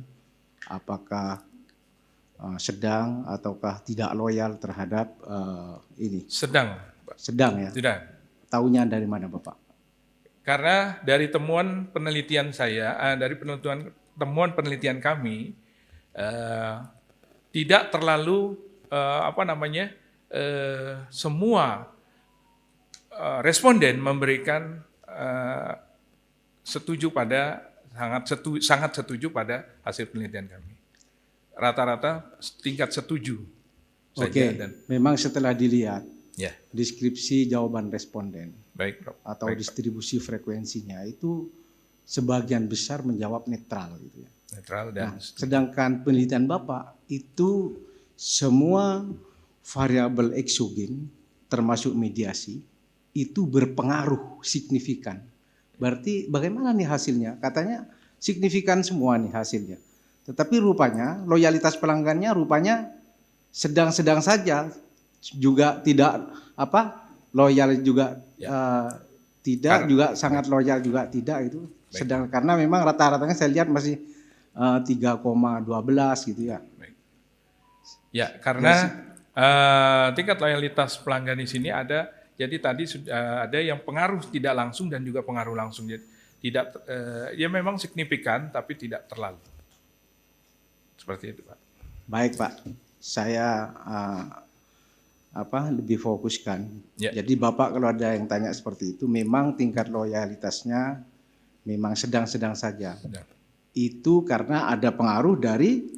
apakah sedang, ataukah tidak loyal terhadap ini? Sedang. Sedang ya? Sedang. Taunya dari mana Bapak? Karena dari temuan penelitian saya, temuan penelitian kami, tidak terlalu semua responden memberikan sangat setuju pada hasil penelitian kami. Rata-rata tingkat setuju saja. Oke, memang setelah dilihat ya, deskripsi jawaban responden baik, Prof. atau distribusi frekuensinya itu sebagian besar menjawab netral gitu ya. Netral dan sedangkan penelitian Bapak itu semua variabel eksogen termasuk mediasi itu berpengaruh signifikan. Berarti bagaimana nih hasilnya? Katanya signifikan semua nih hasilnya. Tetapi rupanya loyalitas pelanggannya rupanya sedang-sedang saja, juga tidak loyal juga tidak, juga sangat loyal juga tidak itu. Sedang karena memang rata-ratanya saya lihat masih 3,12 gitu ya. Ya, karena tingkat loyalitas pelanggan di sini ada, jadi tadi sudah ada yang pengaruh tidak langsung dan juga pengaruh langsung. Jadi tidak, ya memang signifikan tapi tidak terlalu. Seperti itu Pak. Baik Pak, saya lebih fokuskan. Ya. Jadi Bapak kalau ada yang tanya seperti itu, memang tingkat loyalitasnya memang sedang-sedang saja. Sedang. Itu karena ada pengaruh dari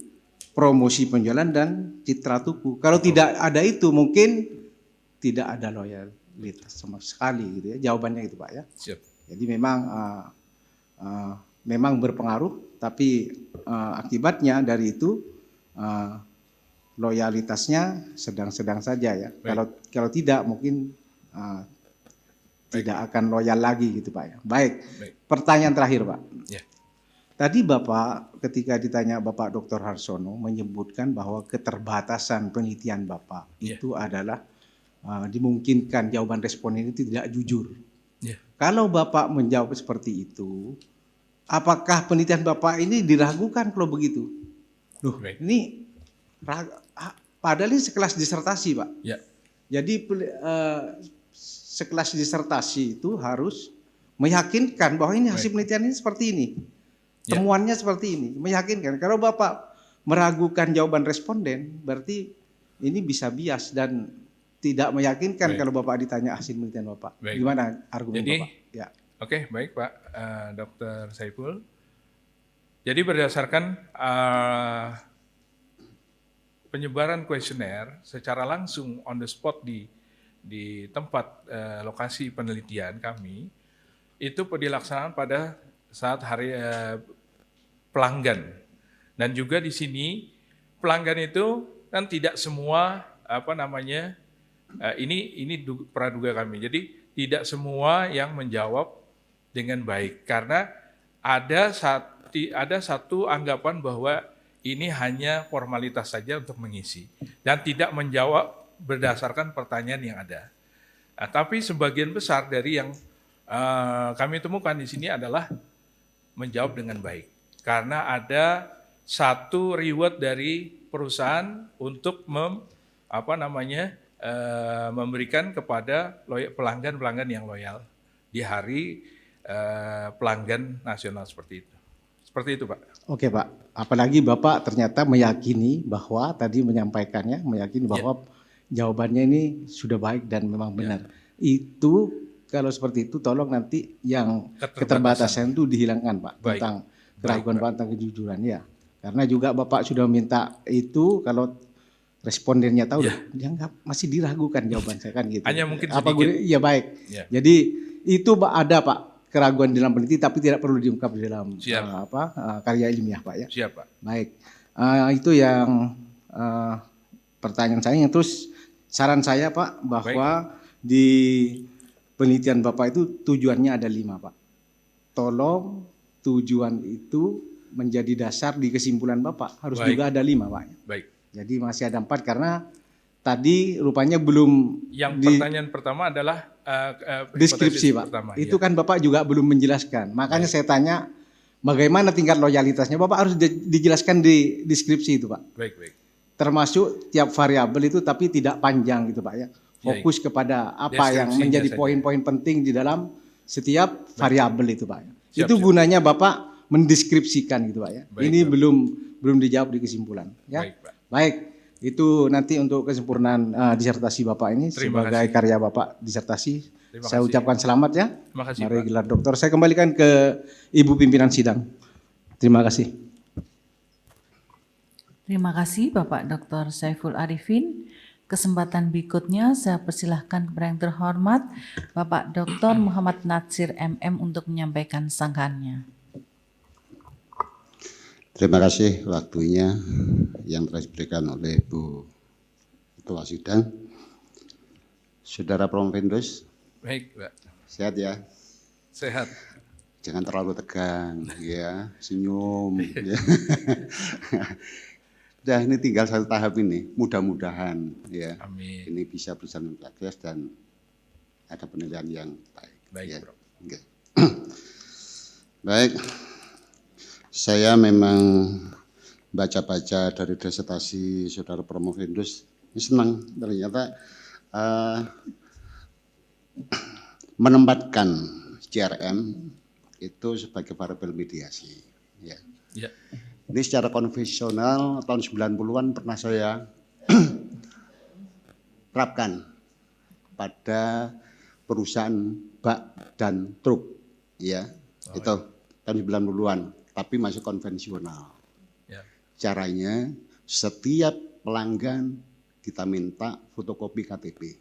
promosi penjualan dan citra tuku. Kalau tidak ada itu mungkin tidak ada loyalitas sama sekali gitu ya. Jawabannya itu Pak ya. Siap. Jadi memang berpengaruh, tapi akibatnya dari itu loyalitasnya sedang-sedang saja ya. Kalau tidak mungkin tidak akan loyal lagi gitu Pak ya. Baik. Pertanyaan terakhir Pak. Ya. Tadi Bapak ketika ditanya Bapak Dr. Harsono menyebutkan bahwa keterbatasan penelitian Bapak itu adalah dimungkinkan jawaban responden itu tidak jujur. Yeah. Kalau Bapak menjawab seperti itu, apakah penelitian Bapak ini diragukan kalau begitu? Loh, ini padahal ini sekelas disertasi Pak. Yeah. Jadi sekelas disertasi itu harus meyakinkan bahwa ini hasil penelitian ini seperti ini. Temuannya seperti ini, meyakinkan. Kalau Bapak meragukan jawaban responden, berarti ini bisa bias dan tidak meyakinkan kalau Bapak ditanya hasil penelitian Bapak. Gimana argumen Bapak? Ya. Oke, baik Pak Dr. Saiful. Jadi berdasarkan penyebaran kuesioner secara langsung on the spot di tempat lokasi penelitian kami, itu dilaksanakan pada saat hari pelanggan. Dan juga di sini pelanggan itu kan tidak semua ini praduga kami. Jadi tidak semua yang menjawab dengan baik karena ada satu anggapan bahwa ini hanya formalitas saja untuk mengisi dan tidak menjawab berdasarkan pertanyaan yang ada. Tapi sebagian besar dari yang kami temukan di sini adalah menjawab dengan baik karena ada satu reward dari perusahaan untuk memberikan kepada pelanggan-pelanggan yang loyal di hari pelanggan nasional seperti itu. Seperti itu Pak. Oke Pak, apalagi Bapak ternyata meyakini bahwa tadi menyampaikannya, meyakini bahwa jawabannya ini sudah baik dan memang benar. Itu kalau seperti itu tolong nanti yang keterbatasan itu dihilangkan Pak. Tentang keraguan Pak tentang kejujuran ya. Karena juga Bapak sudah minta itu kalau respondennya tahu dianggap masih diragukan jawaban saya kan gitu. Hanya mungkin sedikit. Iya baik. Ya. Jadi itu ada Pak keraguan dalam peneliti tapi tidak perlu diungkap di dalam karya ilmiah Pak ya. Siap Pak. Baik. Itu yang pertanyaan saya. Yang terus Saran saya Pak, bahwa di penelitian Bapak itu tujuannya ada 5 Pak. Tolong tujuan itu menjadi dasar di kesimpulan Bapak. Harus juga ada 5 Pak. Baik. Jadi masih ada 4 karena tadi rupanya belum Pertanyaan pertama adalah deskripsi Pak. Pertama, itu kan Bapak juga belum menjelaskan. Makanya saya tanya bagaimana tingkat loyalitasnya. Bapak harus dijelaskan di deskripsi itu Pak. Baik. Termasuk tiap variabel itu tapi tidak panjang gitu Pak ya. Fokus kepada apa yang menjadi poin-poin penting di dalam setiap variabel itu Pak ya. Itu gunanya Bapak mendeskripsikan gitu Pak ya. Ini belum dijawab di kesimpulan ya. Baik. Itu nanti untuk kesempurnaan disertasi Bapak ini sebagai karya Bapak disertasi. Saya ucapkan selamat ya. Terima kasih, Mari Pak. gelar doktor. Saya kembalikan ke Ibu pimpinan sidang. Terima kasih. Terima kasih Bapak Dr. Saiful Arifin. Kesempatan berikutnya saya persilahkan kepada yang terhormat Bapak Dr. Muhammad Natsir MM untuk menyampaikan sanggahannya. Terima kasih waktunya yang telah diberikan oleh Bu Ketua Sidang. Saudara Promovendus, Baik, Pak. sehat ya? Sehat. Jangan terlalu tegang, ya, senyum. Ya. Nah, ini tinggal 1 tahap ini, mudah-mudahan ya. Amin. Ini bisa berjalan sukses dan ada penilaian yang baik. Baik, ya. Bro. Oke. Baik, saya memang baca-baca dari disertasi Saudara Promovendus, ini senang ternyata menempatkan CRM itu sebagai variabel mediasi. Ya. Ya. Ini secara konvensional tahun 90-an pernah saya terapkan pada perusahaan bak dan truk, ya, itu tahun 90-an, tapi masih konvensional. Ya. Caranya setiap pelanggan kita minta fotokopi KTP.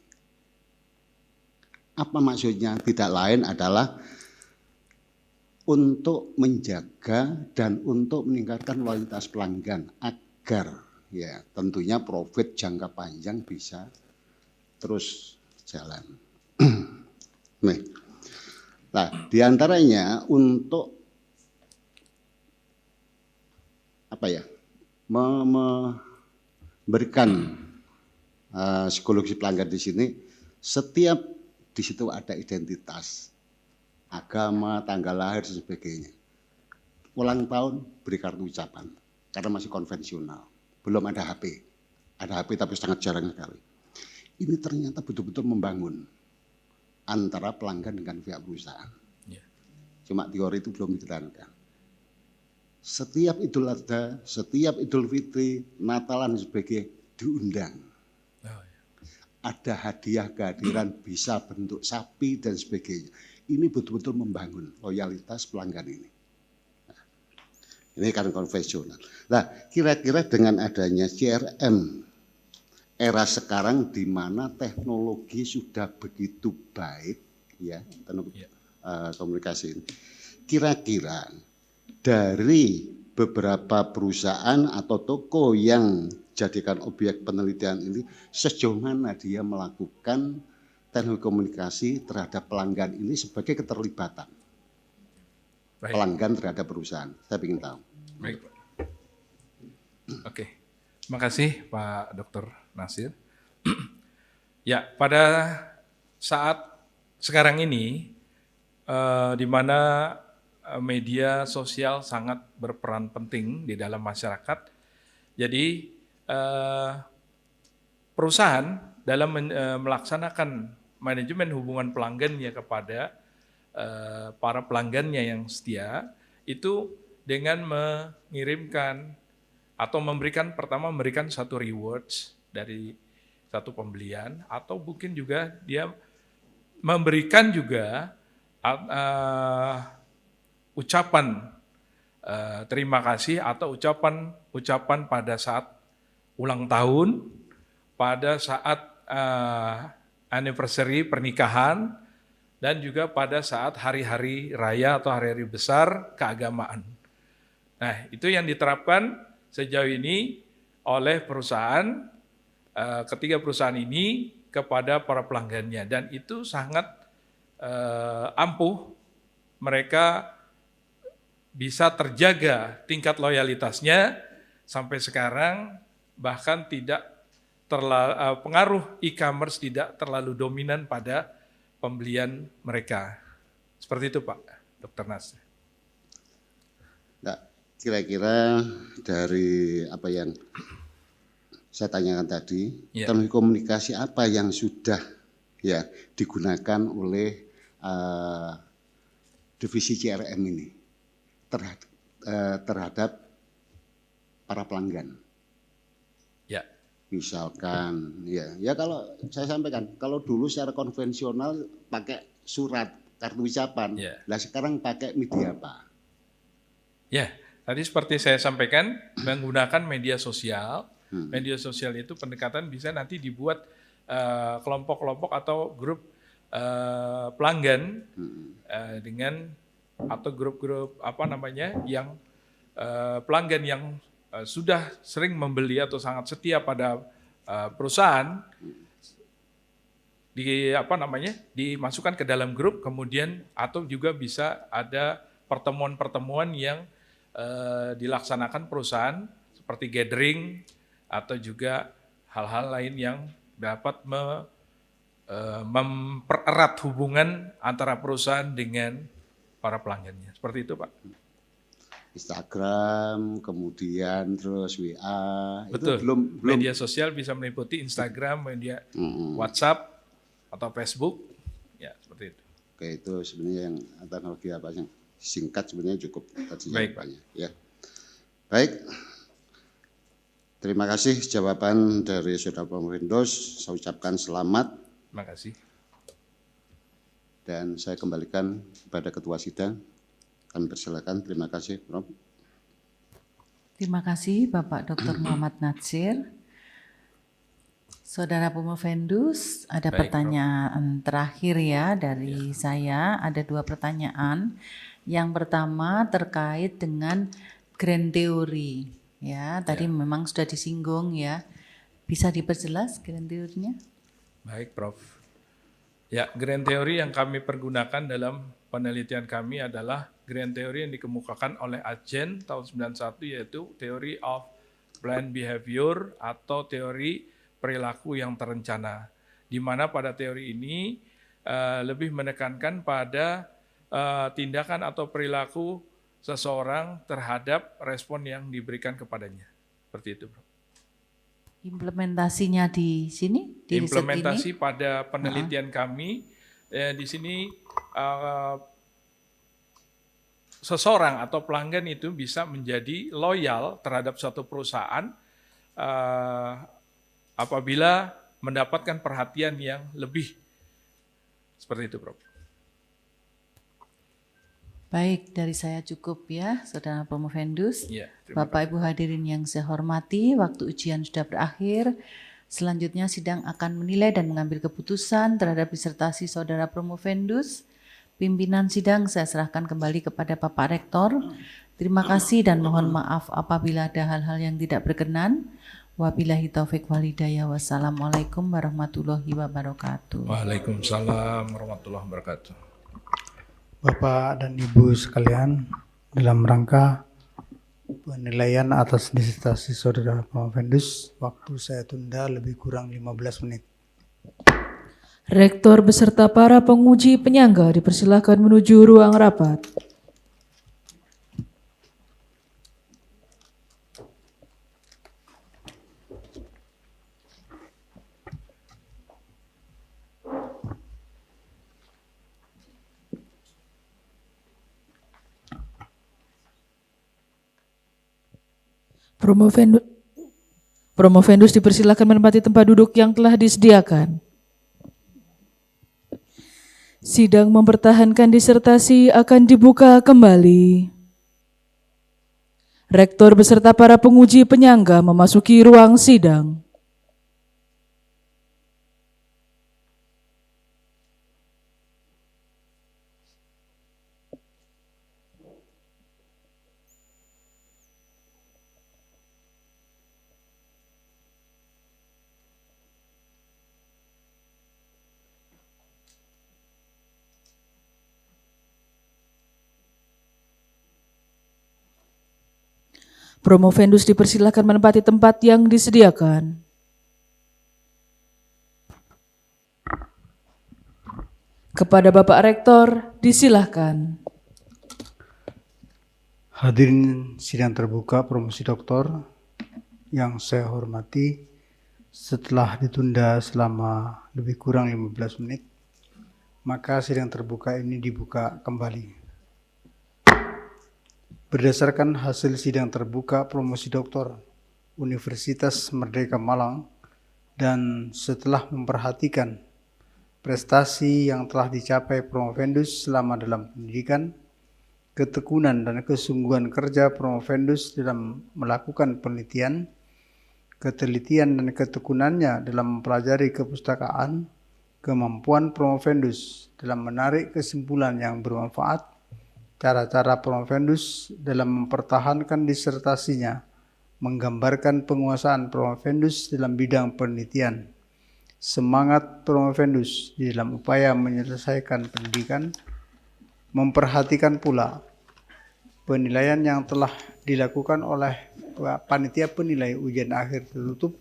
Apa maksudnya? Tidak lain adalah untuk menjaga dan untuk meningkatkan loyalitas pelanggan agar ya tentunya profit jangka panjang bisa terus jalan. Nah, diantaranya untuk apa ya, memberikan psikologi pelanggan di sini, setiap di situ ada identitas, agama, tanggal lahir, dan sebagainya. Ulang tahun beri kartu ucapan, karena masih konvensional. Belum ada HP. Ada HP tapi sangat jarang sekali. Ini ternyata betul-betul membangun antara pelanggan dengan pihak perusahaan. Ya. Cuma teori itu belum dijalankan. Setiap Idul Adha, setiap Idul Fitri, Natalan, dan sebagainya diundang. Ada hadiah kehadiran, bisa bentuk sapi dan sebagainya. Ini betul-betul membangun loyalitas pelanggan ini. Nah, ini kan konvensional. Nah, kira-kira dengan adanya CRM era sekarang di mana teknologi sudah begitu baik, ya, komunikasi ini. Kira-kira dari beberapa perusahaan atau toko yang jadikan objek penelitian ini, sejauh mana dia melakukan teknologi komunikasi terhadap pelanggan ini sebagai keterlibatan pelanggan terhadap perusahaan. Saya ingin tahu. Baik, Pak. Oke, terima kasih Pak Dr. Nasir. Ya, pada saat sekarang ini, di mana media sosial sangat berperan penting di dalam masyarakat, jadi perusahaan dalam melaksanakan manajemen hubungan pelanggannya kepada para pelanggannya yang setia, itu dengan mengirimkan atau memberikan satu rewards dari satu pembelian, atau mungkin juga dia memberikan juga ucapan terima kasih atau ucapan pada saat ulang tahun, pada saat anniversary pernikahan, dan juga pada saat hari-hari raya atau hari-hari besar keagamaan. Nah, itu yang diterapkan sejauh ini oleh perusahaan ketiga perusahaan ini kepada para pelanggannya, dan itu sangat ampuh. Mereka bisa terjaga tingkat loyalitasnya sampai sekarang, bahkan tidak pengaruh e-commerce tidak terlalu dominan pada pembelian mereka. Seperti itu Pak Dr. Nasir. Nah, kira-kira dari apa yang saya tanyakan tadi, teknologi komunikasi apa yang sudah ya digunakan oleh divisi CRM ini terhadap para pelanggan? Ya. Misalkan, ya kalau saya sampaikan, kalau dulu secara konvensional pakai surat kartu ucapan, lah sekarang pakai media apa? Ya, tadi seperti saya sampaikan, menggunakan media sosial. Media sosial itu pendekatan bisa nanti dibuat kelompok-kelompok atau grup pelanggan dengan atau grup-grup yang pelanggan yang sudah sering membeli atau sangat setia pada perusahaan, dimasukkan ke dalam grup, kemudian atau juga bisa ada pertemuan-pertemuan yang dilaksanakan perusahaan seperti gathering atau juga hal-hal lain yang dapat mempererat hubungan antara perusahaan dengan para pelanggannya. Seperti itu Pak. Instagram, kemudian terus WA. Betul. Itu belum media sosial bisa meliputi Instagram, media WhatsApp atau Facebook, ya seperti itu. Oke, itu sebenarnya yang teknologi apa yang singkat sebenarnya cukup tadi jawabannya. Ya. Baik. Terima kasih jawaban dari Saudara Promovendos. Saya ucapkan selamat. Terima kasih. Dan saya kembalikan kepada Ketua Sidang. Kami persilakan. Terima kasih, Prof. Terima kasih Bapak Dr. Muhammad Natsir. Saudara Promovendus, ada pertanyaan terakhir ya dari saya. Ada 2 pertanyaan. Yang pertama terkait dengan grand theory. Ya, tadi memang sudah disinggung ya. Bisa diperjelas grand theory-nya? Baik, Prof. Ya, grand theory yang kami pergunakan dalam penelitian kami adalah grand theory yang dikemukakan oleh Ajen tahun 91, yaitu Theory of Planned Behavior atau teori perilaku yang terencana. Di mana pada teori ini lebih menekankan pada tindakan atau perilaku seseorang terhadap respon yang diberikan kepadanya. Seperti itu, Bro. Implementasinya di sini? Di implementasi pada penelitian kami, di sini seseorang atau pelanggan itu bisa menjadi loyal terhadap suatu perusahaan apabila mendapatkan perhatian yang lebih. Seperti itu, Bro. Baik, dari saya cukup ya, Saudara Promovendus. Ya, Bapak Ibu hadirin yang saya hormati, waktu ujian sudah berakhir. Selanjutnya sidang akan menilai dan mengambil keputusan terhadap disertasi Saudara Promovendus. Pimpinan sidang saya serahkan kembali kepada Bapak Rektor. Terima kasih dan mohon maaf apabila ada hal-hal yang tidak berkenan. Wabillahi taufik walhidayah. Wassalamualaikum warahmatullahi wabarakatuh. Waalaikumsalam warahmatullahi wabarakatuh. Bapak dan Ibu sekalian, dalam rangka penilaian atas disertasi Saudara Promovendus, waktu saya tunda lebih kurang 15 menit. Rektor beserta para penguji penyangga dipersilakan menuju ruang rapat. Promovendus dipersilakan menempati tempat duduk yang telah disediakan. Sidang mempertahankan disertasi akan dibuka kembali. Rektor beserta para penguji penyangga memasuki ruang sidang. Promovendus dipersilakan menempati tempat yang disediakan. Kepada Bapak Rektor, disilahkan. Hadirin sidang terbuka promosi doktor yang saya hormati, setelah ditunda selama lebih kurang 15 menit, maka sidang terbuka ini dibuka kembali. Berdasarkan hasil sidang terbuka promosi doktor Universitas Merdeka Malang dan setelah memperhatikan prestasi yang telah dicapai Promovendus selama dalam pendidikan, ketekunan dan kesungguhan kerja Promovendus dalam melakukan penelitian, ketelitian dan ketekunannya dalam mempelajari kepustakaan, kemampuan Promovendus dalam menarik kesimpulan yang bermanfaat, cara-cara Promovendus dalam mempertahankan disertasinya, menggambarkan penguasaan Promovendus dalam bidang penelitian, semangat Promovendus di dalam upaya menyelesaikan pendidikan, memperhatikan pula penilaian yang telah dilakukan oleh panitia penilai ujian akhir tertutup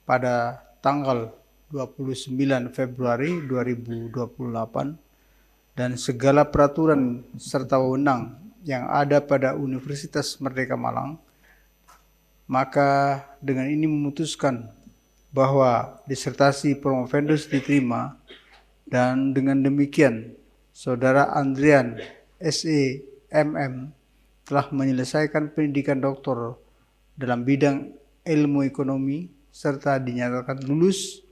pada tanggal 29 Februari 2028 dan segala peraturan serta wewenang yang ada pada Universitas Merdeka Malang, maka dengan ini memutuskan bahwa disertasi Promovendus diterima, dan dengan demikian Saudara Andrian SE MM telah menyelesaikan pendidikan doktor dalam bidang ilmu ekonomi serta dinyatakan lulus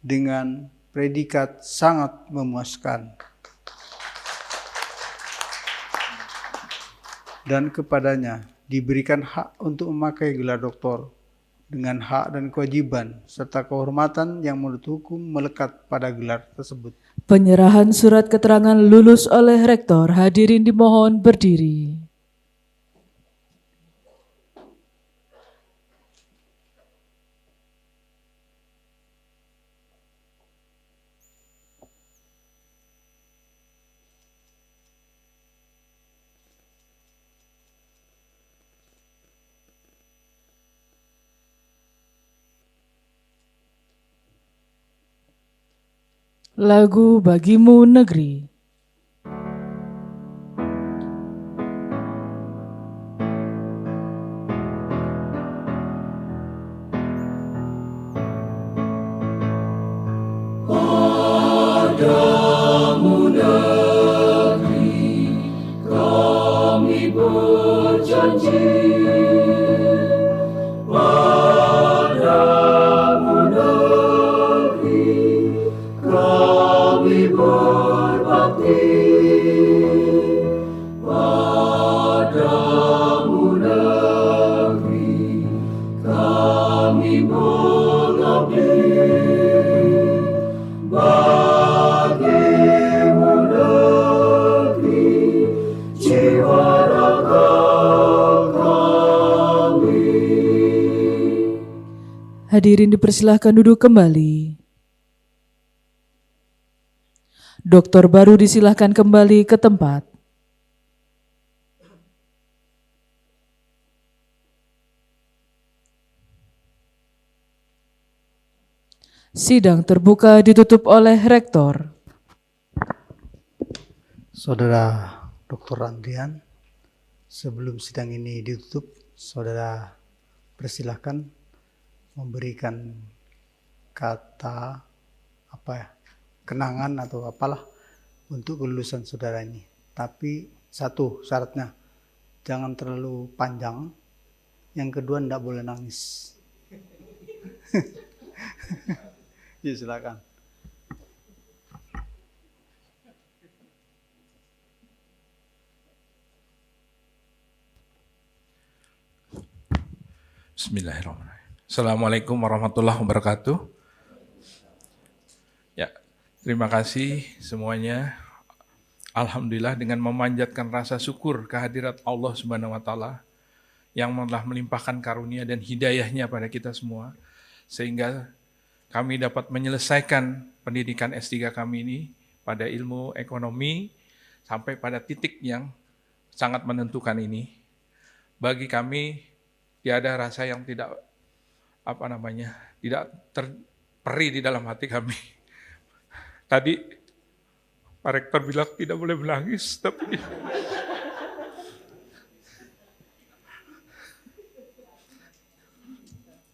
dengan predikat sangat memuaskan. Dan kepadanya diberikan hak untuk memakai gelar doktor dengan hak dan kewajiban serta kehormatan yang menurut hukum melekat pada gelar tersebut. Penyerahan surat keterangan lulus oleh Rektor, hadirin dimohon berdiri. Lagu Bagimu Negeri. Padamu negeri kami berjanji, padamu negeri kami berbakti, padamu negeri kami mengabdi. Bagimu negeri jiwa raga kami. Hadirin dipersilahkan duduk kembali. Doktor baru disilahkan kembali ke tempat. Sidang terbuka ditutup oleh Rektor. Saudara Dr. Andrian, sebelum sidang ini ditutup, saudara persilahkan memberikan kata kenangan atau apalah untuk kelulusan saudara ini. Tapi satu syaratnya, jangan terlalu panjang. Yang kedua, tidak boleh nangis. Ya, silakan. Bismillahirrahmanirrahim. Assalamualaikum warahmatullahi wabarakatuh. Ya, terima kasih semuanya. Alhamdulillah dengan memanjatkan rasa syukur kehadirat Allah Subhanahu wa taala yang telah melimpahkan karunia dan hidayahnya pada kita semua sehingga kami dapat menyelesaikan pendidikan S3 kami ini pada ilmu ekonomi sampai pada titik yang sangat menentukan ini. Bagi kami tiada rasa yang tidak tidak terperi di dalam hati kami. Tadi Pak Rektor bilang tidak boleh menangis, tapi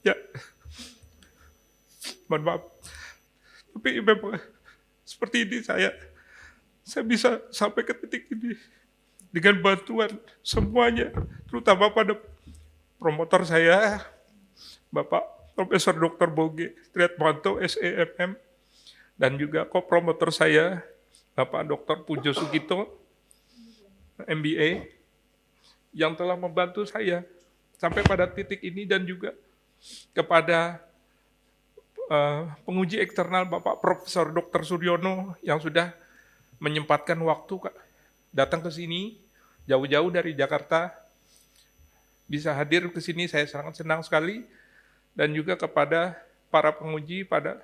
ya, mohon maaf. Tapi memang seperti ini saya bisa sampai ke titik ini dengan bantuan semuanya, terutama pada promotor saya, Bapak Profesor Dr. Boge Triatmanto, SEMM, dan juga co-promotor saya, Bapak Dr. Pujo Sugito, MBA, yang telah membantu saya sampai pada titik ini, dan juga kepada penguji eksternal Bapak Profesor Dr. Suryono yang sudah menyempatkan waktu datang ke sini jauh-jauh dari Jakarta, bisa hadir ke sini, saya sangat senang sekali. Dan juga kepada para penguji, pada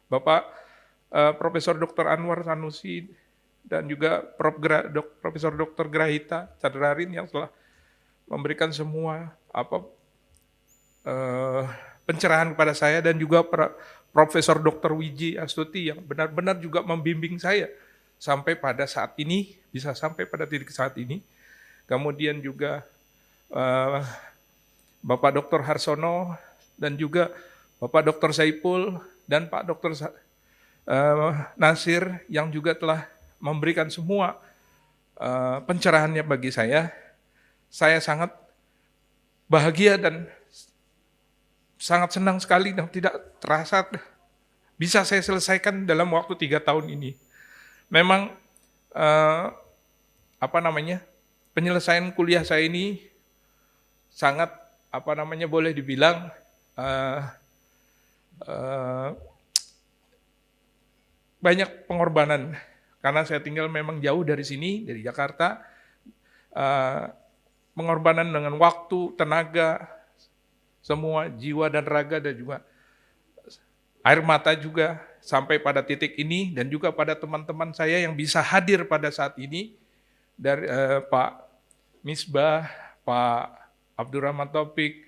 Bapak Profesor Dr. Anwar Sanusi dan juga Profesor Dr. Grahita Cadrarin yang telah memberikan semua pencerahan kepada saya, dan juga Profesor Dr. Wiji Astuti yang benar-benar juga membimbing saya sampai pada saat ini, bisa sampai pada titik saat ini. Kemudian juga Bapak Dr. Harsono dan juga Bapak Dr. Saipul dan Pak Dr. Nasir yang juga telah memberikan semua pencerahannya bagi saya. Saya sangat bahagia dan sangat senang sekali, dan tidak terasa bisa saya selesaikan dalam waktu 3 tahun ini. Memang penyelesaian kuliah saya ini sangat boleh dibilang banyak pengorbanan, karena saya tinggal memang jauh dari sini, dari Jakarta, pengorbanan dengan waktu, tenaga, semua jiwa dan raga, dan juga air mata juga sampai pada titik ini, dan juga pada teman-teman saya yang bisa hadir pada saat ini, dari Pak Misbah, Pak Abdurrahman Taufik,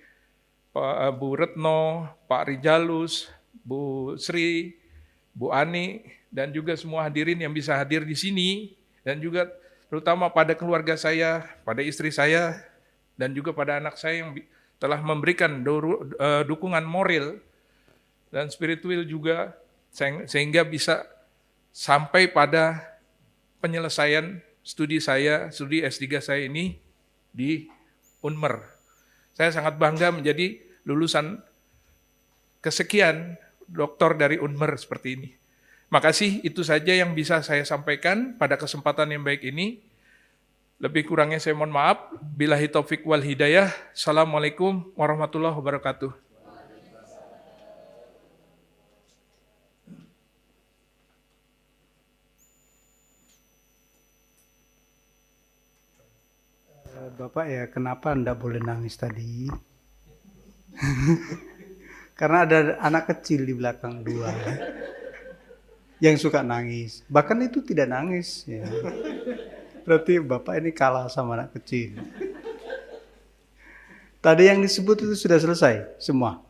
Pak Bu Retno, Pak Rijalus, Bu Sri, Bu Ani, dan juga semua hadirin yang bisa hadir di sini, dan juga terutama pada keluarga saya, pada istri saya, dan juga pada anak saya yang telah memberikan dukungan moral dan spiritual juga, sehingga bisa sampai pada penyelesaian studi S3 saya ini di Unmer. Saya sangat bangga menjadi lulusan kesekian doktor dari Unmer seperti ini. Makasih, itu saja yang bisa saya sampaikan pada kesempatan yang baik ini. Lebih kurangnya saya mohon maaf. Billahi taufik wal hidayah. Assalamualaikum warahmatullahi wabarakatuh. Bapak ya, kenapa Anda boleh nangis tadi? Karena ada anak kecil di belakang 2 yang suka nangis. Bahkan itu tidak nangis. Ya. Berarti Bapak ini kalah sama anak kecil. Tadi yang disebut itu sudah selesai semua,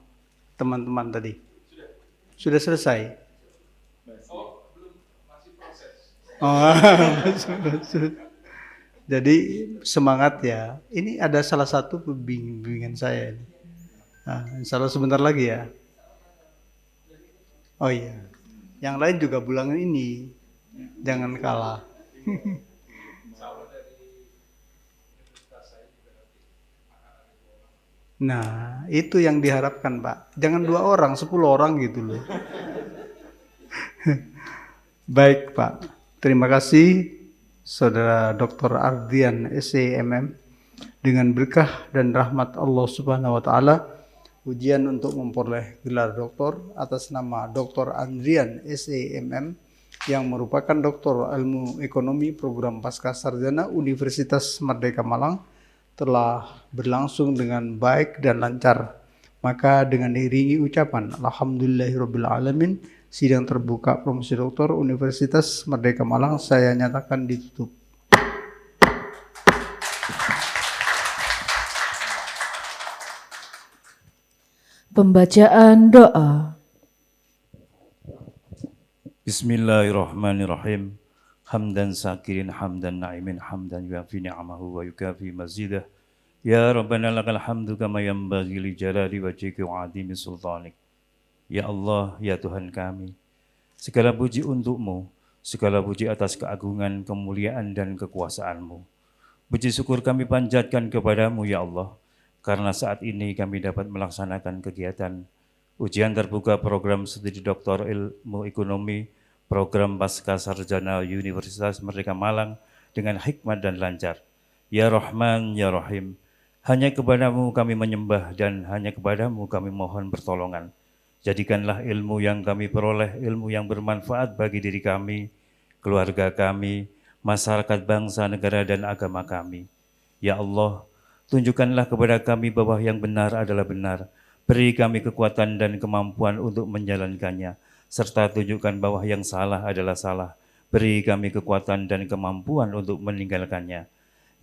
teman-teman tadi? Sudah selesai? Oh, belum, masih proses. Maksud. Jadi semangat ya. Ini ada salah satu pembimbingan saya. Nah, insya Allah sebentar lagi ya. Oh iya. Yang lain juga bulan ini. Jangan kalah. Nah, itu yang diharapkan, Pak. Jangan 2 orang, 10 orang gitu loh. Baik, Pak. Terima kasih. Saudara Dr. Ardian SEMM, dengan berkah dan rahmat Allah Subhanahu wa taala, ujian untuk memperoleh gelar doktor atas nama Dr. Ardian SEMM yang merupakan doktor ilmu ekonomi program Pascasarjana Universitas Merdeka Malang telah berlangsung dengan baik dan lancar. Maka dengan diiringi ucapan alhamdulillahirabbil alamin, sidang terbuka promosi doktor Universitas Merdeka Malang saya nyatakan ditutup. Pembacaan doa. Bismillahirrahmanirrahim. Hamdan sakirin, hamdan na'imin, hamdan yuafi ni'amahu wa yukafi mazidah. Ya Rabbana lakal hamdu kama yanbaghi li jalali wajhika wa 'azimi sultanik. Ya Allah, ya Tuhan kami, segala puji untuk-Mu, segala puji atas keagungan, kemuliaan dan kekuasaan-Mu. Puji syukur kami panjatkan kepadamu ya Allah, karena saat ini kami dapat melaksanakan kegiatan ujian terbuka program studi doktor ilmu ekonomi, program pasca sarjana Universitas Merdeka Malang dengan hikmat dan lancar. Ya Rahman, Ya Rahim, hanya kepadamu kami menyembah dan hanya kepadamu kami mohon pertolongan. Jadikanlah ilmu yang kami peroleh ilmu yang bermanfaat bagi diri kami, keluarga kami, masyarakat bangsa, negara dan agama kami. Ya Allah, tunjukkanlah kepada kami bahwa yang benar adalah benar. Beri kami kekuatan dan kemampuan untuk menjalankannya, serta tunjukkan bahwa yang salah adalah salah. Beri kami kekuatan dan kemampuan untuk meninggalkannya.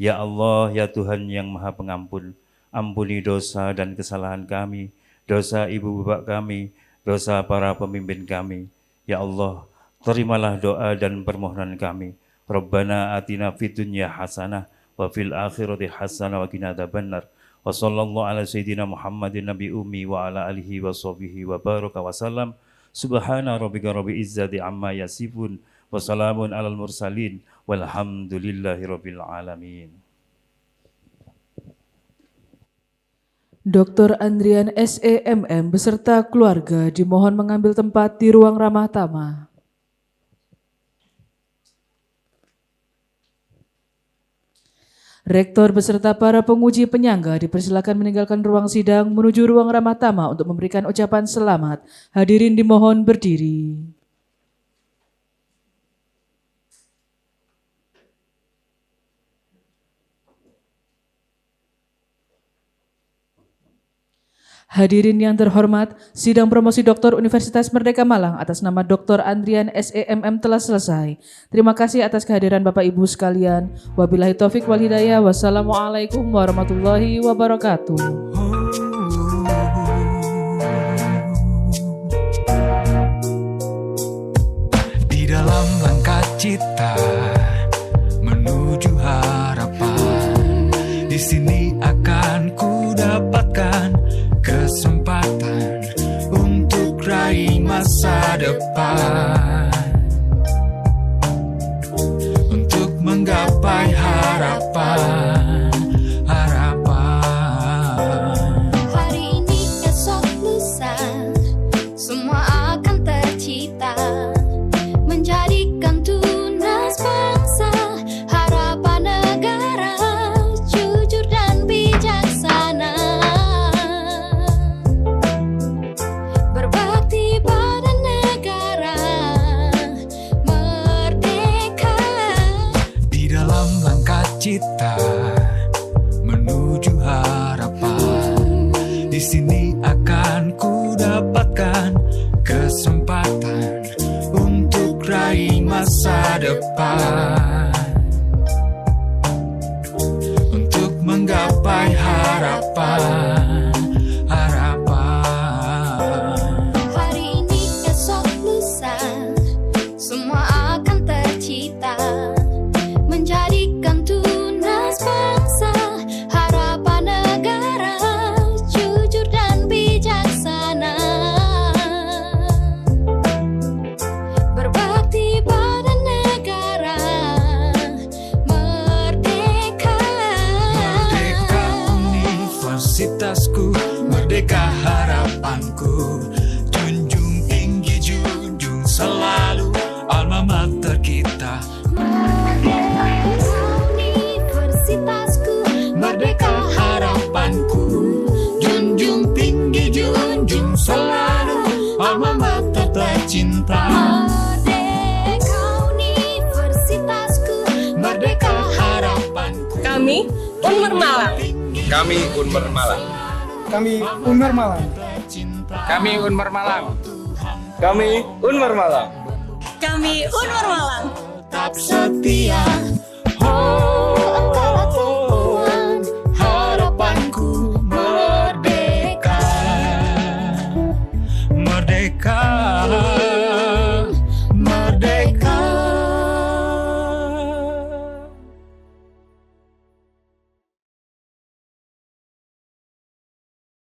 Ya Allah, ya Tuhan yang Maha Pengampun, ampuni dosa dan kesalahan kami, dosa ibu bapak kami, dosa para pemimpin kami. Ya Allah, terimalah doa dan permohonan kami. Rabbana atina fid dunya hasanah wa fil akhirati hasanah wa qina adzabannar. Wa sallallahu ala sayyidina Muhammadin nabi ummi wa ala alihi wa sahbihi wa baraka wa sallam. Subhana rabbika rabbil izzati amma yasifun wa salamun alal mursalin walhamdulillahi rabbil alamin. Dr. Andrian SEMM beserta keluarga dimohon mengambil tempat di ruang ramah tamah. Rektor beserta para penguji penyangga dipersilakan meninggalkan ruang sidang menuju ruang ramah tamah untuk memberikan ucapan selamat. Hadirin dimohon berdiri. Hadirin yang terhormat, sidang promosi Doktor Universitas Merdeka Malang atas nama Dr. Andrian SEMM telah selesai. Terima kasih atas kehadiran Bapak Ibu sekalian. Wabillahi taufik wal hidayah. Wassalamualaikum warahmatullahi wabarakatuh. Di dalam langkah cita menuju harapan, di sini akan ku dapatkan kesempatan untuk raih masa depan, untuk menggapai harapan. Hari ini, esok, lusa, semua akan tercipta, menjadikan tunas bangsa, harapan negara, jujur dan bijaksana. Cita menuju harapan, di sini akan ku dapatkan kesempatan untuk raih masa depan, untuk menggapai harapan. Hari ini, esok, lusa, semua akan tercipta, menjadikan tunas bangsa, harapan negara, jujur dan bijaksana. Berbakti pada negara, merdeka. Merdeka universitasku, merdeka harapanku. Junjung tinggi, junjung selalu alma mater kita. Merdeka harapanku, junjung tinggi, junjung selalu alma mater tercinta. Merdeka universitasku, Merdeka harapanku. Kami Unmer Malang. Kami Unmer Malang. Kami Unmer Malang. Kami Unmer Malang. Kami Unmer Malang. Kami Unmer Malang. Tetap setia. Engkaulah tumpuan harapanku, merdeka. Merdeka.